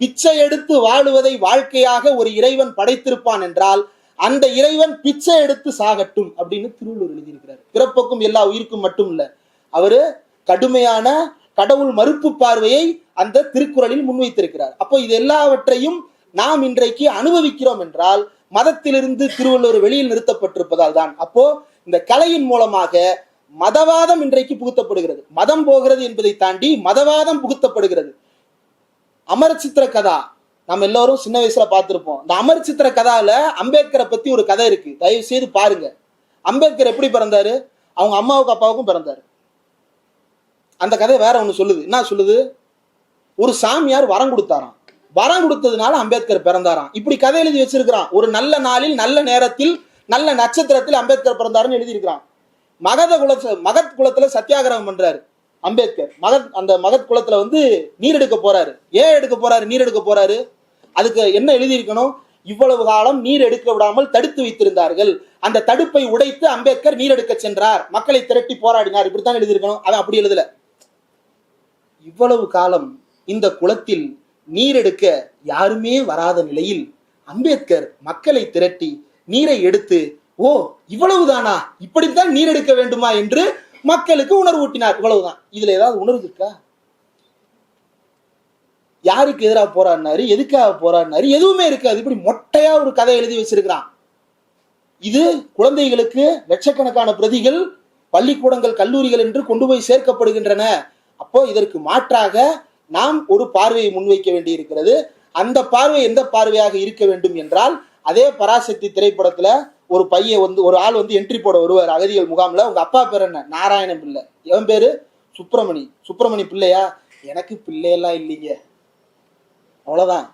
பிச்சை எடுத்து வாழுவதை வாழ்க்கையாக ஒரு இறைவன் படைத்திருப்பான் என்றால் அந்த இறைவன் பிச்சை எடுத்து சாகட்டும் அப்படின்னு திருவள்ளுவர் எழுதியிருக்கிறார். பிறப்புக்கும் எல்லா உயிருக்கும் மட்டும் இல்ல, அவரு கடுமையான கடவுள் மறுப்பு பார்வையை அந்த திருக்குறளில் முன்வைத்திருக்கிறார். அப்போ இது எல்லாவற்றையும் நாம் இன்றைக்கு அனுபவிக்கிறோம் என்றால் மதத்திலிருந்து திருவள்ளுவர் வெளியில் நிறுத்தப்பட்டிருப்பதால் தான். அப்போ இந்த கலையின் மூலமாக மதவாதம் இன்றைக்கு புகுத்தப்படுகிறது. மதம் போகிறது என்பதை தாண்டி மதவாதம் புகுத்தப்படுகிறது. அமர் சித்திர கதா நம்ம எல்லாரும் சின்ன வயசுல பார்த்திருப்போம். இந்த அமர் சித்திர கதால அம்பேத்கரை பத்தி ஒரு கதை இருக்கு, தயவு செய்து பாருங்க. அம்பேத்கர் எப்படி பிறந்தாரு? அவங்க அம்மாவுக்கு அப்பாவுக்கும் பிறந்தாரு. அந்த கதை வேற ஒண்ணு சொல்லுது. என்ன சொல்லுது? ஒரு சாமியார் வரம் கொடுத்தாராம், வரம் கொடுத்ததுனால அம்பேத்கர் பிறந்தாராம். இப்படி கதை எழுதி வச்சிருக்கிறான். ஒரு நல்ல நாளில் நல்ல நேரத்தில் நல்ல நட்சத்திரத்தில் அம்பேத்கர் பிறந்தாருன்னு எழுதியிருக்கிறான். மகத் குளத்துல சத்தியாகிரகம் பண்றாரு அம்பேத்கர். அந்த மகத் குளத்துல வந்து நீர் எடுக்க போறாரு. ஏன் எடுக்க போறாரு? நீர் எடுக்க போறாரு. அதுக்கு என்ன எழுதியிருக்கணும்? இவ்வளவு காலம் நீர் எடுக்க விடாமல் தடுத்து வைத்திருந்தார்கள், அந்த தடுப்பை உடைத்து அம்பேத்கர் நீர் எடுக்க சென்றார், மக்களை திரட்டி போராடினார், இப்படித்தான் எழுதியிருக்கணும். அவன் அப்படி எழுதல. இவ்வளவு காலம் இந்த குளத்தில் நீர் எடுக்க யாருமே வராத நிலையில் அம்பேத்கர் மக்களை திரட்டி நீரை எடுத்து, ஓ இவ்வளவுதானா, இப்படித்தான் நீர் எடுக்க வேண்டுமா என்று மக்களுக்கு உணர்வூட்டினார். இவ்வளவுதான். இதுல ஏதாவது உணர்வு இருக்கா? யாருக்கு எதிராக போராடினாரு, எதுக்காக போராடினாரு, எதுவுமே இருக்காது. இப்படி மொட்டையா ஒரு கதை எழுதி வச்சிருக்கிறான். இது குழந்தைகளுக்கு லட்சக்கணக்கான பிரதிகள் பள்ளிக்கூடங்கள் கல்லூரிகள் என்று கொண்டு போய் சேர்க்கப்படுகின்றன. அப்போ இதற்கு மாற்றாக நாம் ஒரு பார்வையை முன்வைக்க வேண்டி இருக்கிறது. அந்த பார்வை எந்த பார்வையாக இருக்க வேண்டும் என்றால், அதே பராசக்தி திரைப்படத்துல ஒரு பையன் வந்து ஒரு ஆள் வந்து என்ட்ரி போட வருவார் அகதிகள் முகாம்ல. உங்க அப்பா பேர் என்ன? நாராயண பிள்ளை. எவன் பேரு? சுப்பிரமணி பிள்ளையா? எனக்கு பிள்ளையெல்லாம் இல்லைங்க. அவ்வளவுதான்.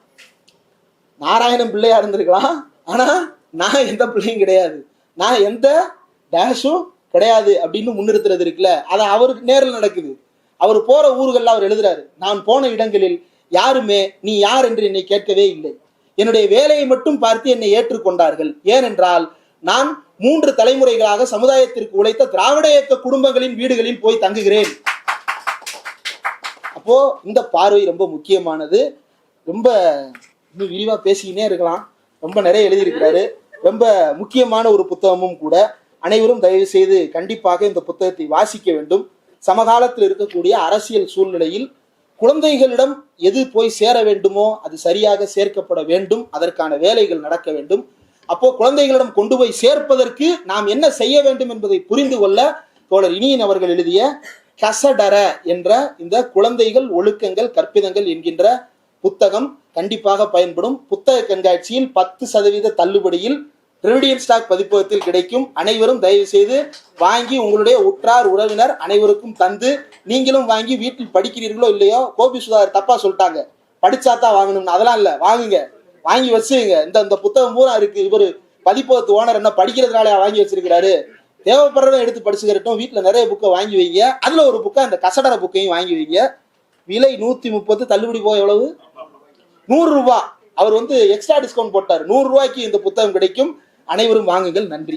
நாராயணன் பிள்ளையா இருந்திருக்கலாம், ஆனா நான் எந்த பிள்ளையும் கிடையாது, நான் எந்த டேஷும் கிடையாது அப்படின்னு முன்னிறுத்துறது இருக்குல்ல, அது அவருக்கு நேரில் நடக்குது. அவர் போற ஊர்கள்ல அவர் எழுதுறாரு, நான் போன இடங்களில் யாருமே நீ யார் என்று என்னை கேட்கவே இல்லை, என்னுடைய வேலையை மட்டும் பார்த்து என்னை ஏற்றுக்கொண்டார்கள். ஏனென்றால் நான் 3 தலைமுறைகளாக சமுதாயத்திற்கு உழைத்த திராவிட இயக்க குடும்பங்களின் வீடுகளில் போய் தங்குகிறேன். அப்போ இந்த பார்வை ரொம்ப முக்கியமானது. ரொம்ப இன்னும் விரிவா பேசிக்கினே இருக்கலாம். ரொம்ப நிறைய எழுதியிருக்கிறாரு. ரொம்ப முக்கியமான ஒரு புத்தகமும் கூட. அனைவரும் தயவு செய்து கண்டிப்பாக இந்த புத்தகத்தை வாசிக்க வேண்டும். சமகாலத்தில் இருக்கக்கூடிய அரசியல் சூழ்நிலையில் குழந்தைகளிடம் எது போய் சேர வேண்டுமோ அது சரியாக சேர்க்கப்பட வேண்டும். அதற்கான வேலைகள் நடக்க வேண்டும். அப்போ குழந்தைகளிடம் கொண்டு போய் சேர்ப்பதற்கு நாம் என்ன செய்ய வேண்டும் என்பதை புரிந்து கொள்ள தோழர் இனியன் அவர்கள் எழுதிய கசடர என்ற இந்த குழந்தைகள் ஒழுக்கங்கள் கற்பிதங்கள் என்கின்ற புத்தகம் கண்டிப்பாக பயன்படும். புத்தக கண்காட்சியில் 10% தள்ளுபடியில் ட்ரெவிடியன் ஸ்டாக் பதிப்பகத்தில் கிடைக்கும். அனைவரும் தயவு செய்து வாங்கி உங்களுடைய உற்றார் உறவினர் அனைவருக்கும் தந்து நீங்களும் வாங்கி வீட்டில் படிக்கிறீர்களோ இல்லையோ, கோபி சுதாகர் தப்பா சொல்லிட்டாங்க படிச்சாதான் வாங்கணும்னு, அதெல்லாம் இல்ல, வாங்குங்க, வாங்கி வச்சுங்க. இந்த புத்தகம் பூரா இருக்கு. இவரு பதிப்பகத்து ஓனர் என்ன படிக்கிறதுனால வாங்கி வச்சிருக்கிறாரு, தேவைப்படுறத எடுத்து படிச்சுக்கிறட்டும். வீட்டுல நிறைய புக்கை வாங்கி வைங்க. அதுல ஒரு புக்கை அந்த கசடர புக்கையும் வாங்கி வைங்க. விலை 130, தள்ளுபடி போக எவ்வளவு? 100 ரூபாய். அவர் வந்து எக்ஸ்ட்ரா டிஸ்கவுண்ட் போட்டார். 100 ரூபாய்க்கு இந்த புத்தகம் கிடைக்கும். அனைவரும் வாங்குங்கள். நன்றி.